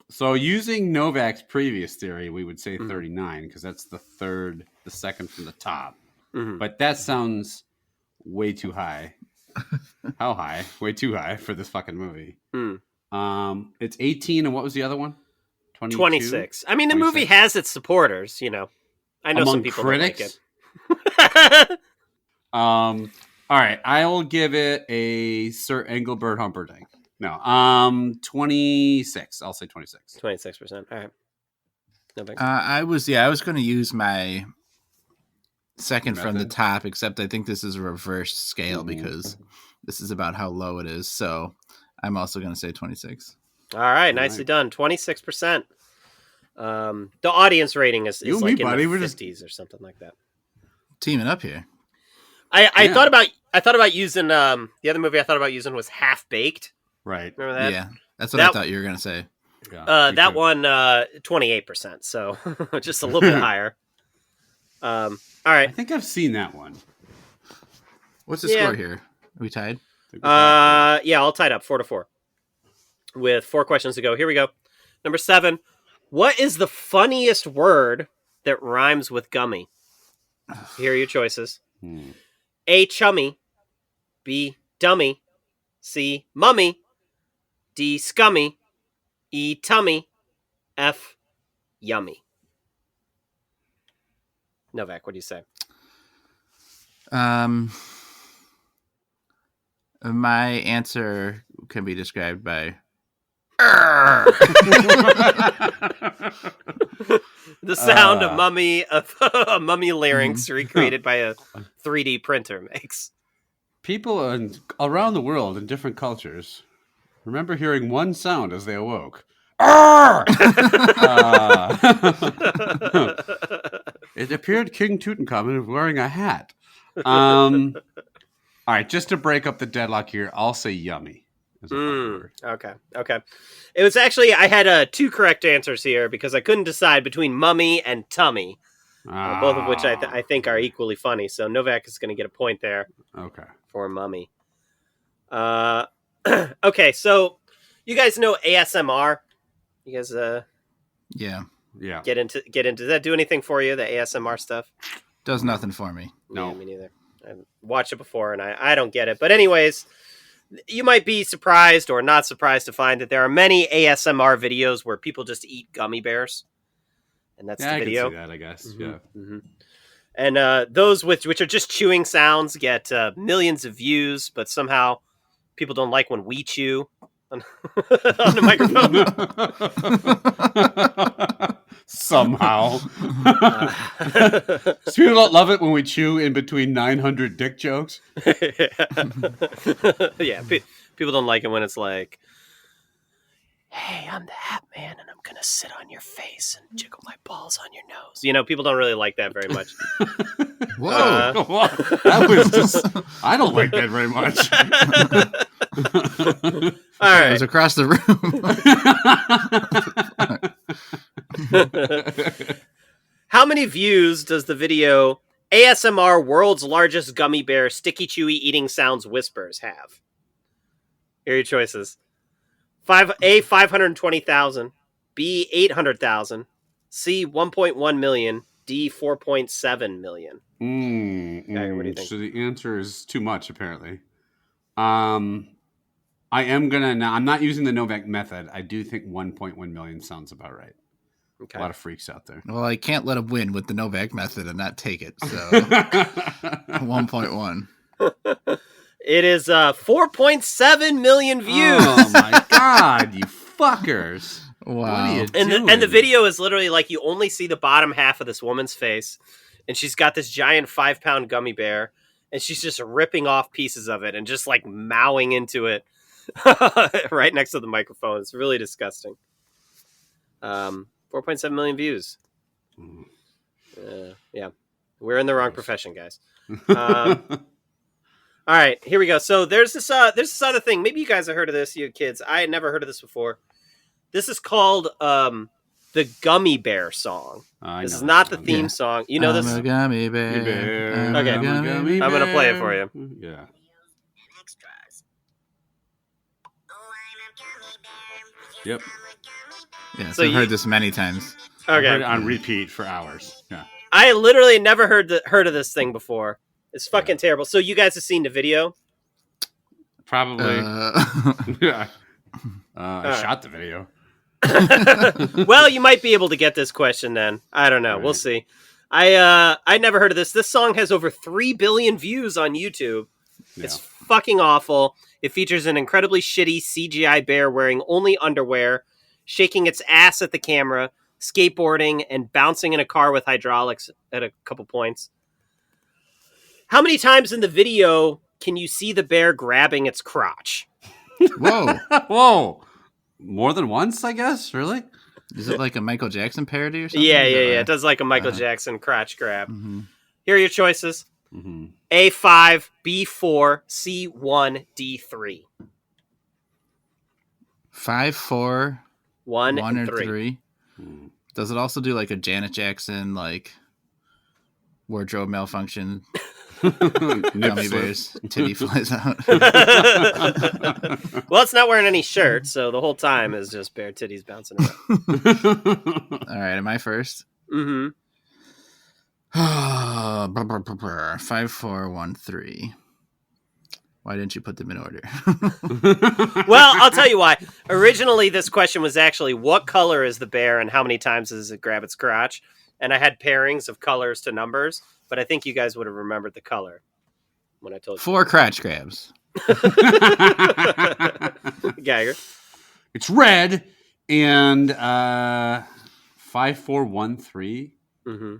So using Novak's previous theory, we would say 39 because that's the second from the top. Mm-hmm. But that sounds way too high. How high? Way too high for this fucking movie. It's 18, and what was the other one? 26. I mean, the movie has its supporters, you know. I know some people critics? don't like it. All right, I'll give it a Sir Engelbert Humperdinck. No, 26. I'll say 26. 26%. All right. No big. I was going to use my second from the top, except I think this is a reverse scale because this is about how low it is. So I'm also going to say 26. All right, nicely done. 26%. The audience rating is like in the 50s or something like that. Teaming up here. I thought about using the other movie I thought about using was Half Baked. Right. Remember that? Yeah. That's what I thought you were going to say. Yeah, that one 28%, so just a little bit higher. All right. I think I've seen that one. What's the score here? Are we tied? Yeah, all tied up 4-4. With 4 questions to go. Here we go. Number 7. What is the funniest word that rhymes with gummy? Here are your choices. A, chummy. B, dummy. C, mummy. D, scummy. E, tummy. F, yummy. Novak, what do you say? My answer can be described by the sound of mummy larynx recreated by a 3D printer makes. People around the world in different cultures remember hearing one sound as they awoke. It appeared King Tutankhamun was wearing a hat. All right, just to break up the deadlock here, I'll say yummy. Okay. It was actually, I had 2 correct answers here because I couldn't decide between mummy and tummy, both of which I think are equally funny. So Novak is going to get a point there. Okay. For mummy. Okay, so you guys know ASMR? You guys yeah. Get into does that do anything for you, the ASMR stuff? Does nothing for me. No. Yeah, me neither. I've watched it before and I don't get it. But anyways, you might be surprised or not surprised to find that there are many ASMR videos where people just eat gummy bears. And that's the video. I can see that, I guess. Mm-hmm. Yeah. Mm-hmm. And those which are just chewing sounds get millions of views, but somehow people don't like when we chew on the microphone. Somehow. So people don't love it when we chew in between 900 dick jokes? Yeah, people don't like it when it's like, hey, I'm the Hat Man, and I'm going to sit on your face and jiggle my balls on your nose. You know, people don't really like that very much. Whoa. That was just... I don't like that very much. All It right. was across the room. How many views does the video ASMR World's Largest Gummy Bear Sticky Chewy Eating Sounds Whispers have? Here are your choices. A, 520,000. B, 800,000. C, 1.1 million. D, 4.7 million. Geiger, what do you think? So the answer is too much, apparently. I am gonna now. I'm not using the Novak method. I do think 1.1 million sounds about right. Okay. A lot of freaks out there. Well, I can't let him win with the Novak method and not take it. So 1.1. It is 4.7 million views. Oh my god, you fuckers! Wow. What are you And doing? the video is literally like you only see the bottom half of this woman's face, and she's got this giant 5-pound gummy bear, and she's just ripping off pieces of it and just like mowing into it right next to the microphone. It's really disgusting. 4.7 million views. Yeah, we're in the wrong profession, guys. All right, here we go. So there's this other thing. Maybe you guys have heard of this, you kids. I had never heard of this before. This is called the Gummy Bear song. This is not the theme song. You know this? I'm a gummy bear. Okay. I'm a gummy I'm gonna play it for you. Yeah. Yep. Yes, So I've you- heard this many times. Heard Okay. it on repeat for hours. Yeah. I literally never heard of this thing before. It's fucking terrible. So you guys have seen the video? Probably. Yeah. I right. shot the video. Well, you might be able to get this question then. I don't know. Right. We'll see. I never heard of this. This song has over 3 billion views on YouTube. Yeah. It's fucking awful. It features an incredibly shitty CGI bear wearing only underwear, shaking its ass at the camera, skateboarding, and bouncing in a car with hydraulics at a couple points. How many times in the video can you see the bear grabbing its crotch? Whoa. Whoa. More than once, I guess? Really? Is it like a Michael Jackson parody or something? Yeah. Is that It right? does like a Michael Jackson crotch grab. Mhm. Here are your choices. Mm-hmm. A5, B4, C1, D3. 5, 4, 1 1 and or 3. 3. Does it also do like a Janet Jackson, like wardrobe malfunction? Gummy bears, titty flies out. Well, it's not wearing any shirt, so the whole time is just bare titties bouncing around. All right, am I first? Mm-hmm. 5, 4, 1, 3. Why didn't you put them in order? Well, I'll tell you why. Originally, this question was actually what color is the bear and how many times does it grab its crotch? And I had pairings of colors to numbers, but I think you guys would have remembered the color when I told you. 4 crotch grabs. Geiger. It's red and 5, 4, 1, 3. Mm-hmm.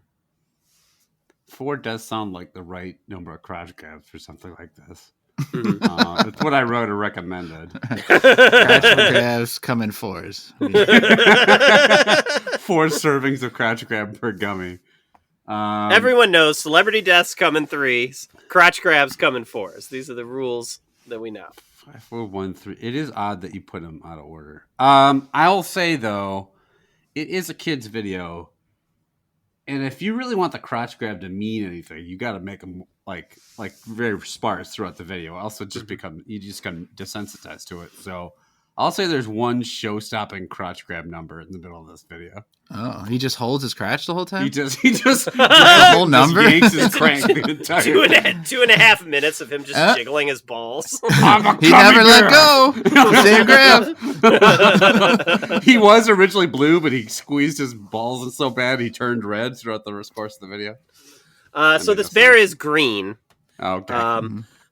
4 does sound like the right number of crotch grabs for something like this. Mm-hmm. It's what I wrote or recommended. Crotch grabs come in 4s. 4 servings of crotch grab per gummy. Everyone knows celebrity deaths come in 3s, crotch grabs come in 4s. These are the rules that we know. 5, 4, 1, 3. It is odd that you put them out of order. I'll say though, it is a kid's video, and if you really want the crotch grab to mean anything, you got to make them like very sparse throughout the video. Also, just you just become desensitized to it. So I'll say there's one show-stopping crotch grab number in the middle of this video. Oh, he just holds his crotch the whole time? He just The whole number? yanks his crank the entire 2.5 minutes of him just jiggling his balls. I'm a He gummy never bear. let go. Same grab. He was originally blue, but he squeezed his balls so bad he turned red throughout the course of the video. So this bear is green, Okay.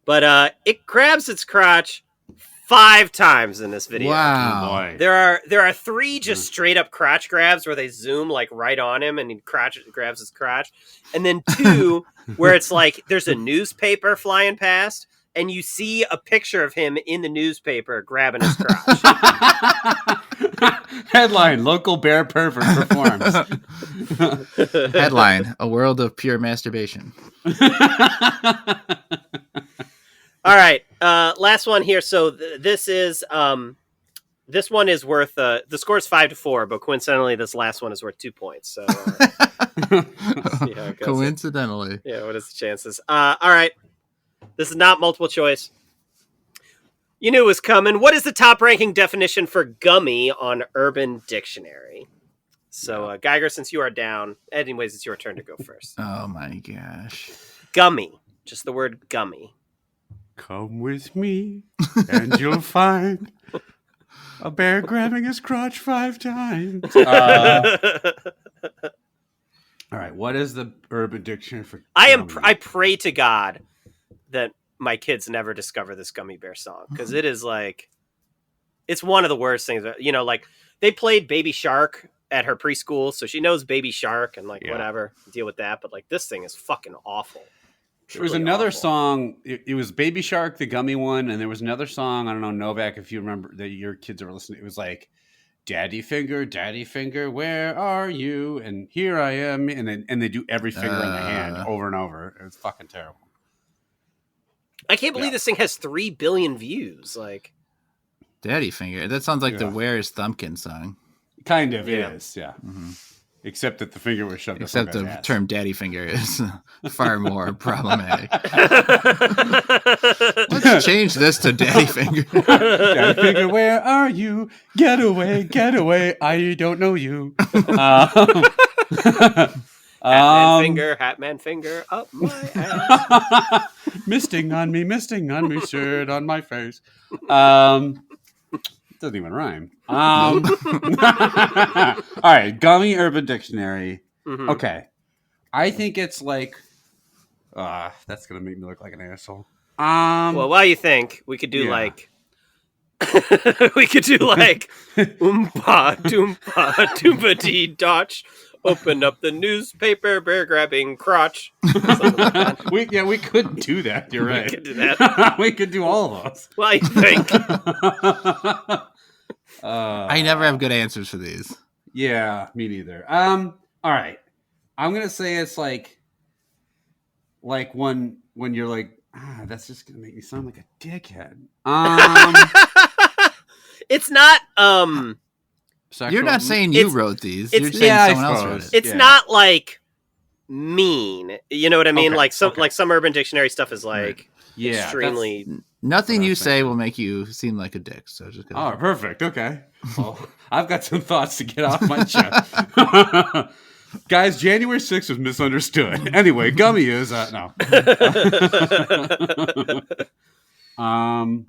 but it grabs its crotch 5 times in this video. Wow. Boy. There are 3 just straight up crotch grabs where they zoom like right on him and he grabs his crotch, and then 2 where it's like there's a newspaper flying past and you see a picture of him in the newspaper grabbing his crotch. Headline: Local bear pervert performs. Headline: A world of pure masturbation. All All right, last one here. So this one is worth the score is 5-4, but coincidentally, this last one is worth 2 points. So see how it goes. Coincidentally, yeah. What is the chances? All right, this is not multiple choice. You knew it was coming. What is the top-ranking definition for gummy on Urban Dictionary? So, Geiger, since you are down, anyways, it's your turn to go first. Oh my gosh. Gummy. Just the word gummy. Come with me, and you'll find a bear grabbing his crotch 5 times. All right, what is the Urban Dictionary for gummy? I pray to God that my kids never discover this Gummy Bear song, because it is like, it's one of the worst things. You know, like, they played Baby Shark at her preschool, so she knows Baby Shark and whatever, deal with that. But like, this thing is fucking awful. There was another song. It was Baby Shark, the gummy one, and there was another song. I don't know, Novak, if you remember that your kids are listening. It was like, Daddy Finger, where are you? And here I am, and they do every finger in the hand over and over. It was fucking terrible. I can't believe this thing has 3 billion views. Like, Daddy Finger. That sounds like the Where Is Thumbkin song. Kind of is, yeah. Mm-hmm. Except that the finger was shoved Except the ass. term Daddy Finger is far more problematic. Let's change this to Daddy Finger. Daddy Finger, where are you? Get away, I don't know you. Hatman finger up my ass. misting on me, shirt on my face. Doesn't even rhyme. All right, Gummy Urban Dictionary. Mm-hmm. Okay, I think it's like, that's gonna make me look like an asshole. Well, what do you think? We could do like, oompa doompa doompa dee dotch. Open up the newspaper, bear grabbing crotch. We could do that. You're right. We could do that. We could do all of those. Well, you think? I never have good answers for these. Yeah, me neither. All right. I'm gonna say it's like when you're like, that's just gonna make me sound like a dickhead. It's not. Sexual. You're not saying you wrote these. You're saying someone else wrote it. It's not like mean. You know what I mean? Okay. Like some Urban Dictionary stuff is like extremely. Nothing you say will make you seem like a dick. So just go. Oh, perfect. Okay. Well, I've got some thoughts to get off my chest. Guys, January 6th was misunderstood. Anyway, Gummy is no. All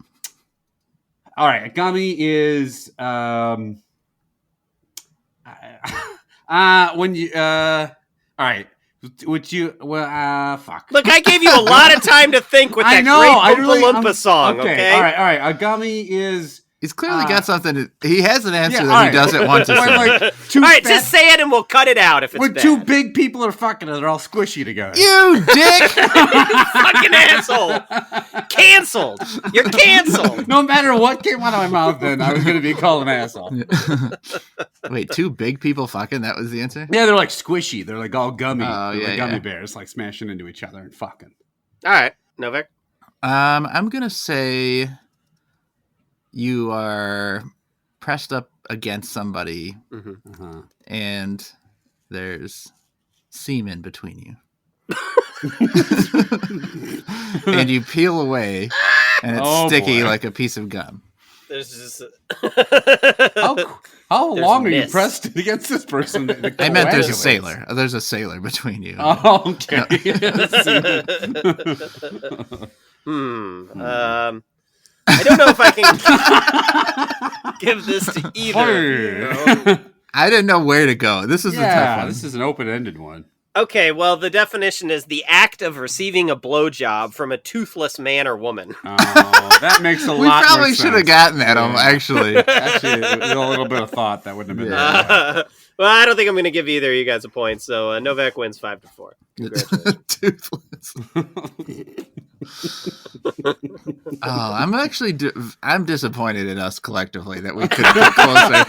right, Gummy is when you all right, would you fuck. Look, I gave you a lot of time to think with that great Oompa Loompa song, okay? All right. A Gummy is he's clearly got something. He has an answer that he doesn't want to say. Like all right, just say it and we'll cut it out if it's when bad. Two big people are fucking and they're all squishy together. You dick! Fucking asshole! Canceled! You're canceled! No matter what came out of my mouth, then I was going to be called an asshole. Wait, two big people fucking? That was the answer? Yeah, they're like squishy. They're like all gummy. Oh, they're like gummy bears, like smashing into each other and fucking. All right, Novak. I'm going to say you are pressed up against somebody and there's semen between you. And you peel away and it's sticky like a piece of gum. There's just how long are you pressed against this person? I meant there's a sailor. There's a sailor between you. Oh, okay. I don't know if I can give this to either. I didn't know where to go. This is a tough one. This is an open-ended one. Okay, well, the definition is the act of receiving a blowjob from a toothless man or woman. Oh, that makes a lot more sense. We probably should have gotten that, actually. Actually, with a little bit of thought, that wouldn't have been that. Well, I don't think I'm going to give either of you guys a point, so Novak wins 5-4. Congratulations. Toothless. I'm actually I'm disappointed in us collectively that we couldn't get closer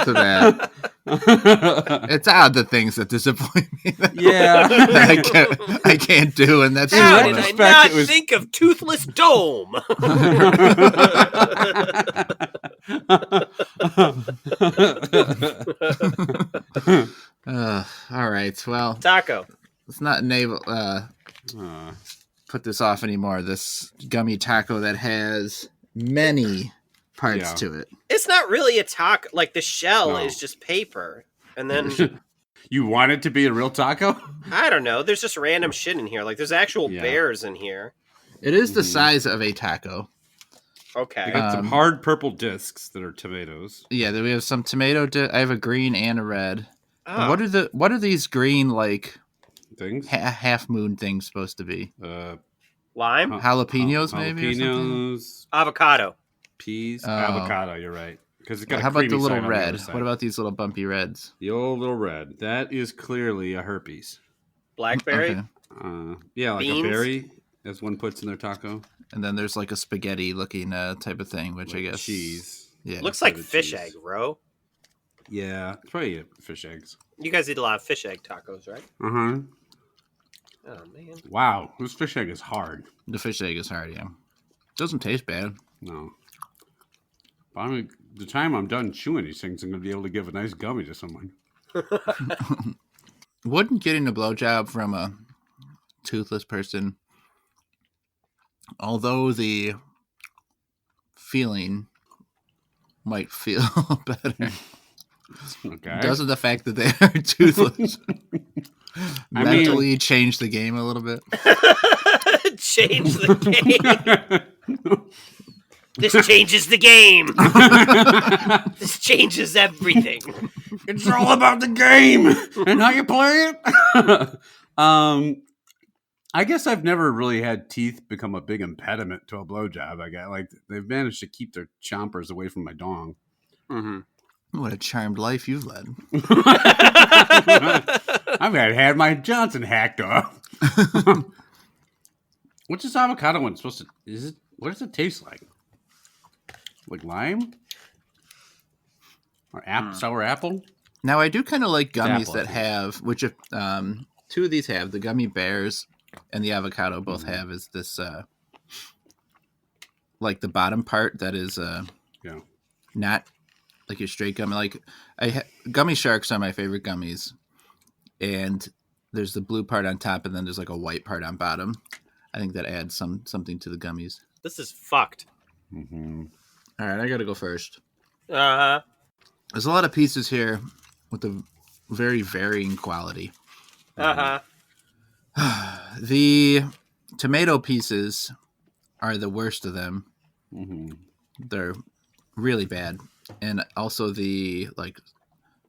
to that. It's odd the things that disappoint me. Yeah. that I can't do, and that's How just did one I of- not think of Toothless Dome? all right. Well, Taco. let's not enable put this off anymore. This gummy taco that has many parts to it. It's not really a taco. Like, the shell No. is just paper. And then, You want it to be a real taco? I don't know. There's just random shit in here. Like, there's actual bears in here. It is the size of a taco. Okay. I got some hard purple discs that are tomatoes. Yeah, then we have some tomato. I have a green and a red. Oh. What are these green like Things? half moon things supposed to be? Lime? Jalapenos, maybe. Or something? Jalapenos, Avocado. peas, Oh. avocado. You're right. Because it's got How a about the creamy little side on red? other side. What about these little bumpy reds? The old little red? That is clearly a herpes. Blackberry. Okay. Yeah, like Beans? a berry, as one puts in their taco. And then there's like a spaghetti looking type of thing, which Like I guess cheese. Yeah. Looks like Cheese. fish egg, bro. Yeah, it's probably fish eggs. You guys eat a lot of fish egg tacos, right? Uh-huh. Oh, man. Wow, this fish egg is hard. The fish egg is hard, yeah. Doesn't taste bad. No. But I mean, the time I'm done chewing these things, I'm going to be able to give a nice gummy to someone. Wouldn't getting a blowjob from a toothless person, although the feeling might feel better, Okay. doesn't the fact that they are toothless I mean- mentally change the game a little bit? Change the game. This changes the game. This changes everything. It's all about the game and how you play it. I guess I've never really had teeth become a big impediment to a blowjob. I got like they've managed to keep their chompers away from my dong. Mm-hmm. What a charmed life you've led. I've had my Johnson hacked off. What's this avocado one supposed to? Is it? What does it taste like? Like lime or sour apple? Now, I do kind of like gummies Apple, I that think. have, which two of these have, the gummy bears and the avocado both have, is this, like the bottom part that is Yeah. not like your straight gummy. Like, gummy sharks are my favorite gummies. And there's the blue part on top, and then there's like a white part on bottom. I think that adds something to the gummies. This is fucked. Mm-hmm. All right, I got to go first. Uh-huh. There's a lot of pieces here with a very varying quality. Uh-huh. The tomato pieces are the worst of them. Mm-hmm. They're really bad. And also the like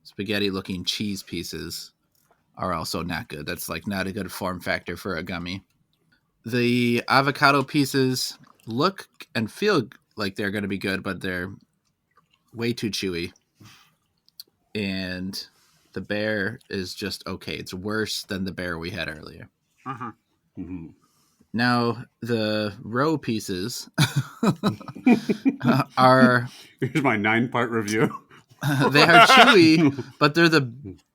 spaghetti looking cheese pieces are also not good. That's like not a good form factor for a gummy. The avocado pieces look and feel like they're going to be good, but they're way too chewy. And the bear is just okay. It's worse than the bear we had earlier. Uh-huh. Mm-hmm. Now, the roe pieces are... Here's my 9-part review. They are chewy, but they're the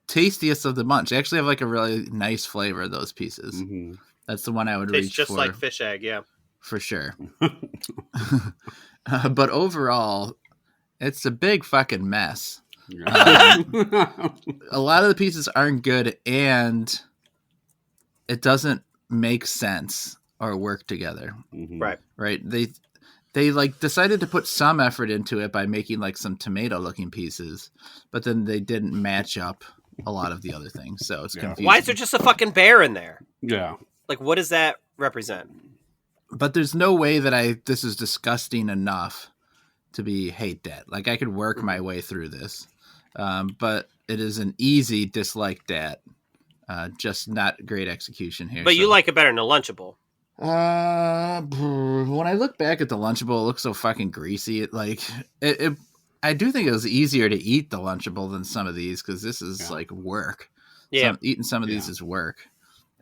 tastiest of the bunch. They actually have like a really nice flavor, those pieces. Mm-hmm. That's the one I would Tastes reach just for. like fish egg, yeah. For sure. But overall, it's a big fucking mess. A lot of the pieces aren't good, and it doesn't make sense or work together. Mm-hmm. Right. They like decided to put some effort into it by making like some tomato looking pieces, but then they didn't match up a lot of the other things. So it's confusing. Why is there just a fucking bear in there? Yeah. Like, what does that represent? But there's no way that this is disgusting enough to be hate that. Like I could work my way through this. But it is an easy dislike that. Just not great execution here. But you like it better than a Lunchable. When I look back at the Lunchable, it looks so fucking greasy. I do think it was easier to eat the Lunchable than some of these because this is like work. Yeah. Eating some of these is work.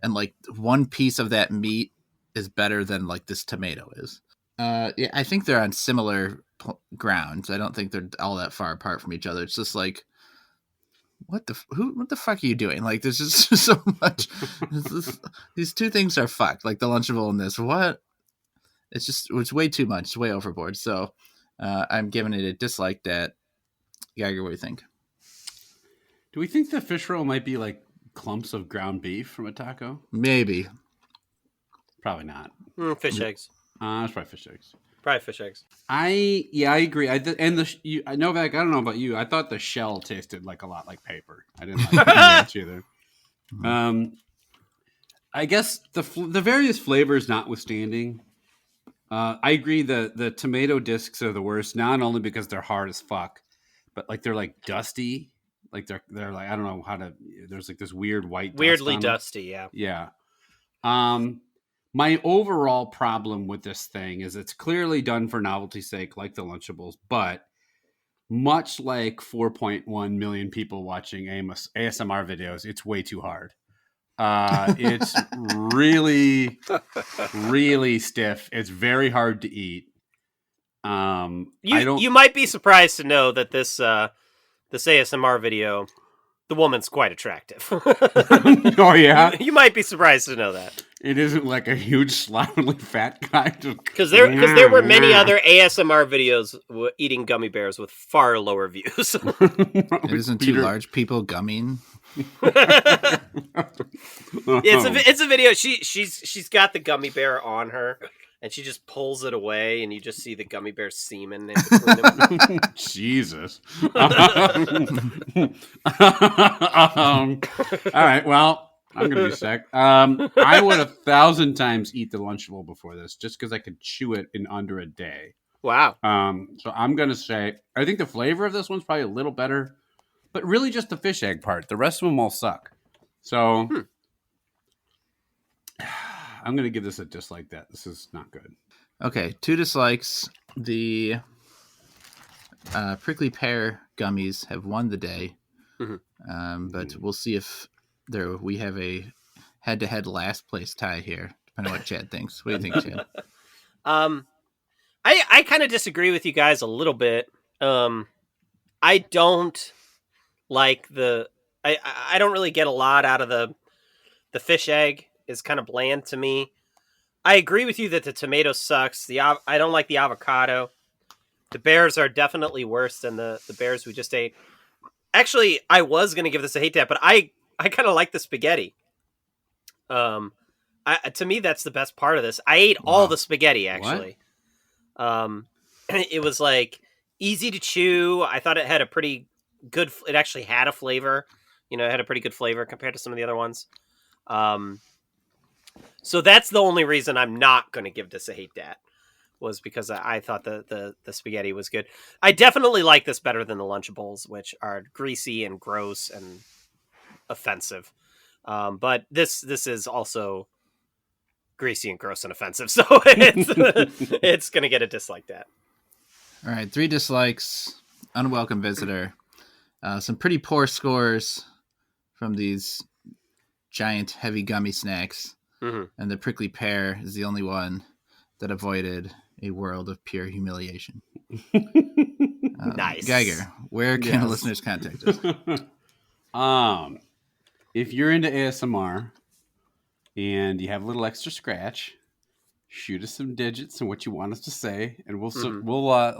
And like one piece of that meat is better than like this tomato is. Yeah, I think they're on similar grounds. I don't think they're all that far apart from each other. It's just like, what the fuck are you doing? Like, there's just so much. These two things are fucked. Like the Lunchable and this. What? It's way too much. It's way overboard. So I'm giving it a dislike. That Geiger, what do you think? Do we think the fish roll might be like clumps of ground beef from a taco? Maybe. Probably not. Fish eggs. It's probably fish eggs. Probably fish eggs. I agree. I Novak, I don't know about you. I thought the shell tasted like a lot like paper. I didn't like that much either. I guess the various flavors notwithstanding, I agree the tomato discs are the worst. Not only because they're hard as fuck, but like they're like dusty. Like they're like, I don't know how to. There's like this weird white, weirdly dusty. Yeah. Yeah. My overall problem with this thing is it's clearly done for novelty's sake, like the Lunchables, but much like 4.1 million people watching ASMR videos, it's way too hard. It's really, really stiff. It's very hard to eat. You might be surprised to know that this ASMR video, the woman's quite attractive. Oh yeah, you might be surprised to know that. It isn't like a huge slovenly fat guy. Because there were many other ASMR videos eating gummy bears with far lower views. It isn't too large people gumming. It's a video. She's got the gummy bear on her, and she just pulls it away, and you just see the gummy bear semen in between them. Jesus. All right. Well, I'm gonna be sick. I would 1,000 times eat the Lunchable before this, just because I could chew it in under a day. Wow. So I'm gonna say I think the flavor of this one's probably a little better, but really just the fish egg part. The rest of them all suck. So I'm gonna give this a dislike. That this is not good. Okay, 2 dislikes. The prickly pear gummies have won the day, but we'll see if we have a head-to-head last place tie here, depending on what Chad thinks. What do you think, Chad? I kind of disagree with you guys a little bit. I don't like I don't really get a lot out of the fish egg. Is kind of bland to me. I agree with you that the tomato sucks. I don't like the avocado. The bears are definitely worse than the bears we just ate. Actually, I was going to give this a hate tap, but I kind of like the spaghetti. To me, that's the best part of this. I ate all the spaghetti, actually. It was like easy to chew. I thought it had a pretty good, it actually had a flavor. It had a pretty good flavor compared to some of the other ones. So that's the only reason I'm not going to give this a hate dat, was because I thought the spaghetti was good. I definitely like this better than the Lunchables, which are greasy and gross and offensive. But this is also greasy and gross and offensive, so it's going to get a dislike dat. All right, 3 dislikes, unwelcome visitor. Some pretty poor scores from these giant heavy gummy snacks. And the prickly pear is the only one that avoided a world of pure humiliation. Nice. Geiger, where can the listeners contact us? If you're into ASMR and you have a little extra scratch, shoot us some digits and what you want us to say, and we'll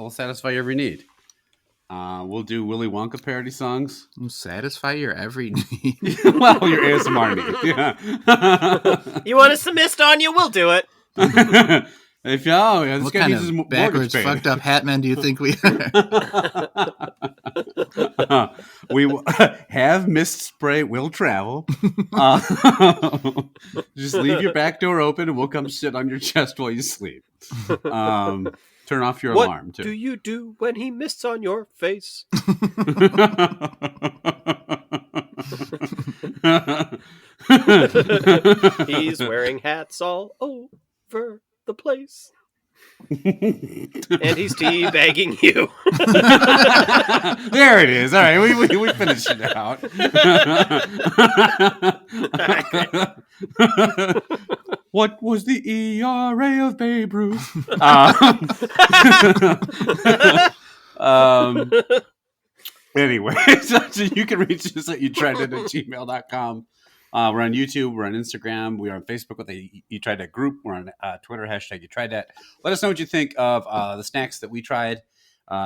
satisfy your every need. We'll do Willy Wonka parody songs. We'll satisfy your every need. Well, your ASMR need. Yeah. You want us to mist on you? We'll do it. This What guy kind needs his of mortgage backwards, paid. fucked up hat men do you think we are? We have mist spray will travel. Just leave your back door open and we'll come sit on your chest while you sleep. Turn off your alarm, too. What do you do when he mists on your face? He's wearing hats all over the place. And he's teabagging you. There it is. All right, we finished it out. What was the ERA of Babe Ruth? Anyway, so you can reach us at youtrydat@gmail.com. We're on YouTube. We're on Instagram. We're on Facebook with the You Tried That group. We're on Twitter, hashtag You Tried Dat. Let us know what you think of the snacks that we tried.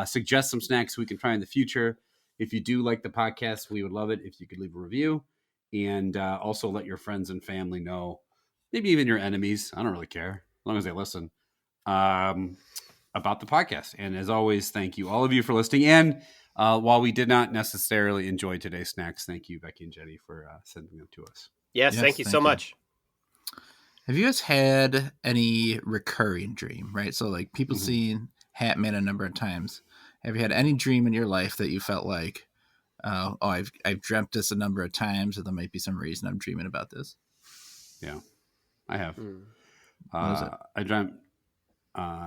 Suggest some snacks we can try in the future. If you do like the podcast, we would love it if you could leave a review. And also let your friends and family know, maybe even your enemies, I don't really care, as long as they listen, about the podcast. And as always, thank you, all of you, for listening. And while we did not necessarily enjoy today's snacks, thank you, Becky and Jenny, for sending them to us. Yes, thank you so much. Have you guys had any recurring dream, right? So like people seeing Hat Man a number of times. Have you had any dream in your life that you felt like, I've dreamt this a number of times, or there might be some reason I'm dreaming about this? Yeah, I have. What is it? I dreamt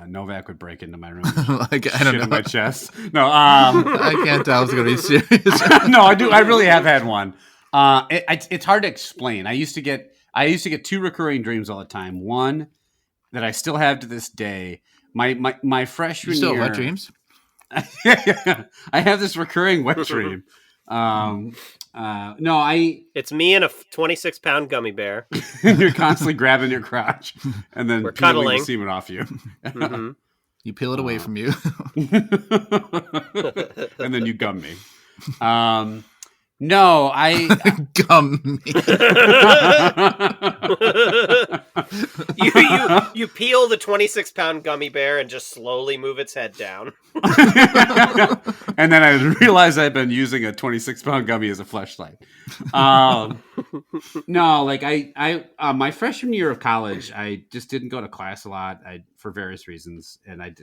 Novak would break into my room, like, I don't know, in my chest. No, I can't tell. I was going to be serious. No, I do. I really have had one. It's hard to explain. I used to get 2 recurring dreams all the time. One that I still have to this day. My freshman You still year. have wet dreams? I have this recurring wet dream. It's me and a 26-pound gummy bear. You're constantly grabbing your crotch and then We're peeling cuddling. the semen off you. Mm-hmm. You peel it away from you. And then you gum me. No, I Gum me. you peel the 26-pound gummy bear and just slowly move its head down. And then I realized I'd been using a 26-pound gummy as a fleshlight. No, like I my freshman year of college, I just didn't go to class a lot. For various reasons, and I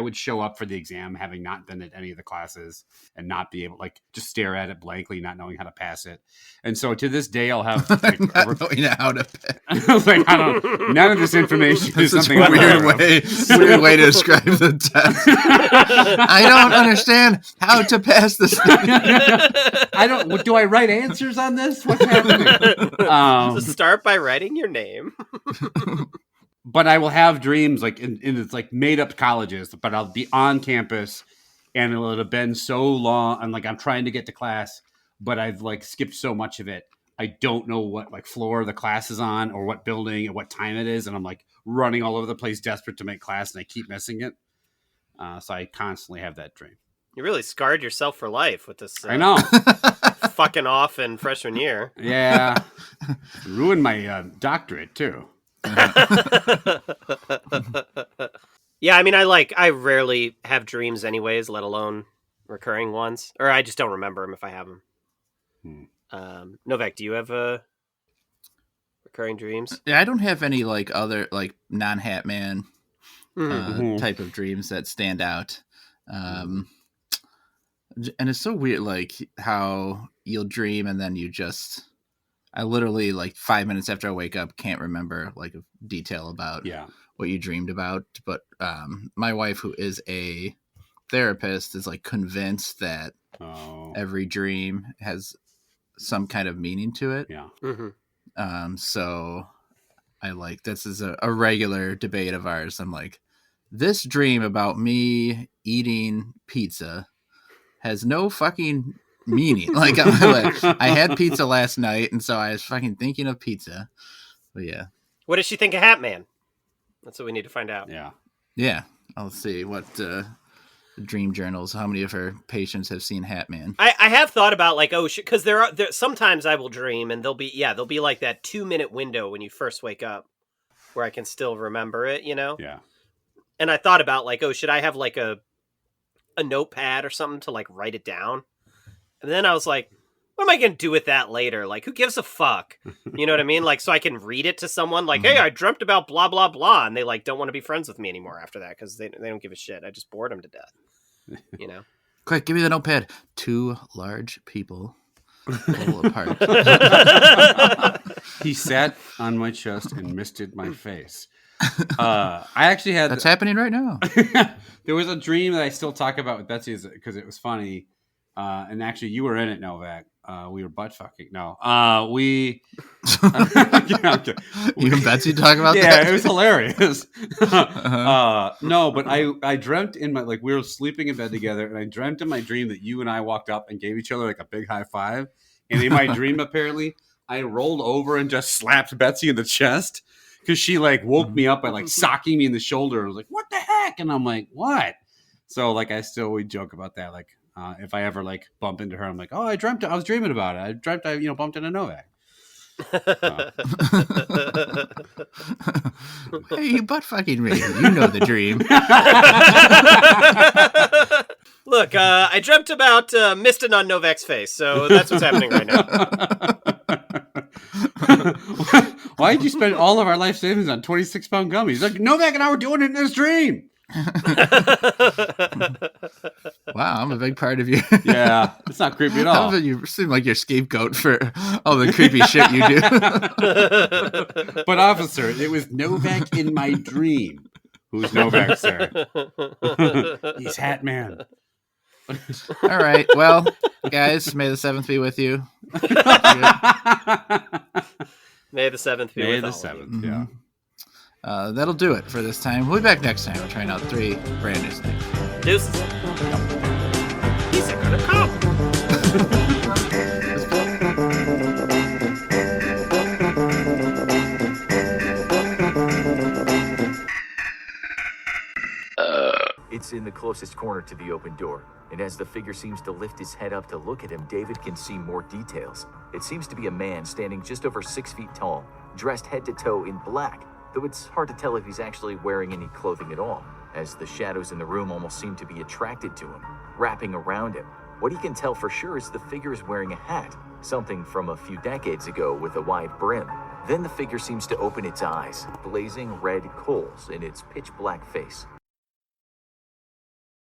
would show up for the exam having not been at any of the classes and not be able, like, just stare at it blankly, not knowing how to pass it. And so to this day, I'll have like, not knowing how to pass. I was like, none of this information is something a weird way to describe the test. I don't understand how to pass this. Do I write answers on this? What's happening? So start by writing your name. But I will have dreams like in it's like made up colleges, but I'll be on campus and it'll have been so long. And like, I'm trying to get to class, but I've like skipped so much of it. I don't know what like floor the class is on or what building and what time it is. And I'm like running all over the place, desperate to make class, and I keep missing it. So I constantly have that dream. You really scarred yourself for life with this. I know. Fucking off in freshman year. Yeah. Ruined my doctorate too. Yeah, I mean, I rarely have dreams anyways, let alone recurring ones, or I just don't remember them if I have them. Novak, do you have recurring dreams? Yeah, I don't have any like other like non-Hat Man type of dreams that stand out. And it's so weird, like how you'll dream and then I literally, like 5 minutes after I wake up, can't remember like a detail about what you dreamed about. But my wife, who is a therapist, is like convinced that every dream has some kind of meaning to it. Yeah. So I like, this is a regular debate of ours. I'm like, this dream about me eating pizza has no fucking meaning. Like, I had pizza last night, and so I was fucking thinking of pizza. But yeah. What does she think of Hat Man? That's what we need to find out. Yeah. I'll see what dream journals, how many of her patients have seen Hat Man. I have thought about like, because there sometimes I will dream and there'll be like that 2-minute window when you first wake up where I can still remember it, you know? Yeah. And I thought about like, should I have like a notepad or something to like write it down? And then I was like, what am I going to do with that later? Like, who gives a fuck? You know what I mean? Like, so I can read it to someone like, hey, I dreamt about blah, blah, blah. And they like, don't want to be friends with me anymore after that. Cause they don't give a shit. I just bored them to death, you know? Quick, give me the notepad. 2 large people pull apart. He sat on my chest and misted my face. I actually had... That's happening right now. There was a dream that I still talk about with Betsy because it was funny. And actually, you were in it, Novak. we were butt fucking. No, we. Okay. You and Betsy talk about that? Yeah, it was hilarious. Uh-huh. No, but I dreamt in my we were sleeping in bed together, and I dreamt in my dream that you and I walked up and gave each other like a big high five. And in my dream, apparently, I rolled over and just slapped Betsy in the chest because she woke me up by socking me in the shoulder. I was like, "What the heck?" And I'm like, "What?" So we joke about that. If I ever bump into her, I'm like, "Oh, I was dreaming about it. I dreamt I bumped into Novak." Hey, you butt fucking me. You know the dream. Look, I dreamt about misting on Novak's face, so that's what's happening right now. Why did you spend all of our life savings on 26-pound gummies? Like, Novak and I were doing it in this dream. Wow, I'm a big part of you. Yeah, it's not creepy at all. You seem like your scapegoat for all the creepy shit you do. But officer, it was Novak in my dream. Who's Novak, sir? He's Hat Man. All right, well, guys, may the 7th be with you. May the 7th be May with the all 7th, of you. yeah. That'll do it for this time. We'll be back next time. We're trying out 3 brand new things. Deuces. He's gonna come. It's in the closest corner to the open door, and as the figure seems to lift his head up to look at him, David can see more details. It seems to be a man standing just over 6 feet tall, dressed head to toe in black, though it's hard to tell if he's actually wearing any clothing at all, as the shadows in the room almost seem to be attracted to him, wrapping around him. What he can tell for sure is the figure is wearing a hat, something from a few decades ago with a wide brim. Then the figure seems to open its eyes, blazing red coals in its pitch black face.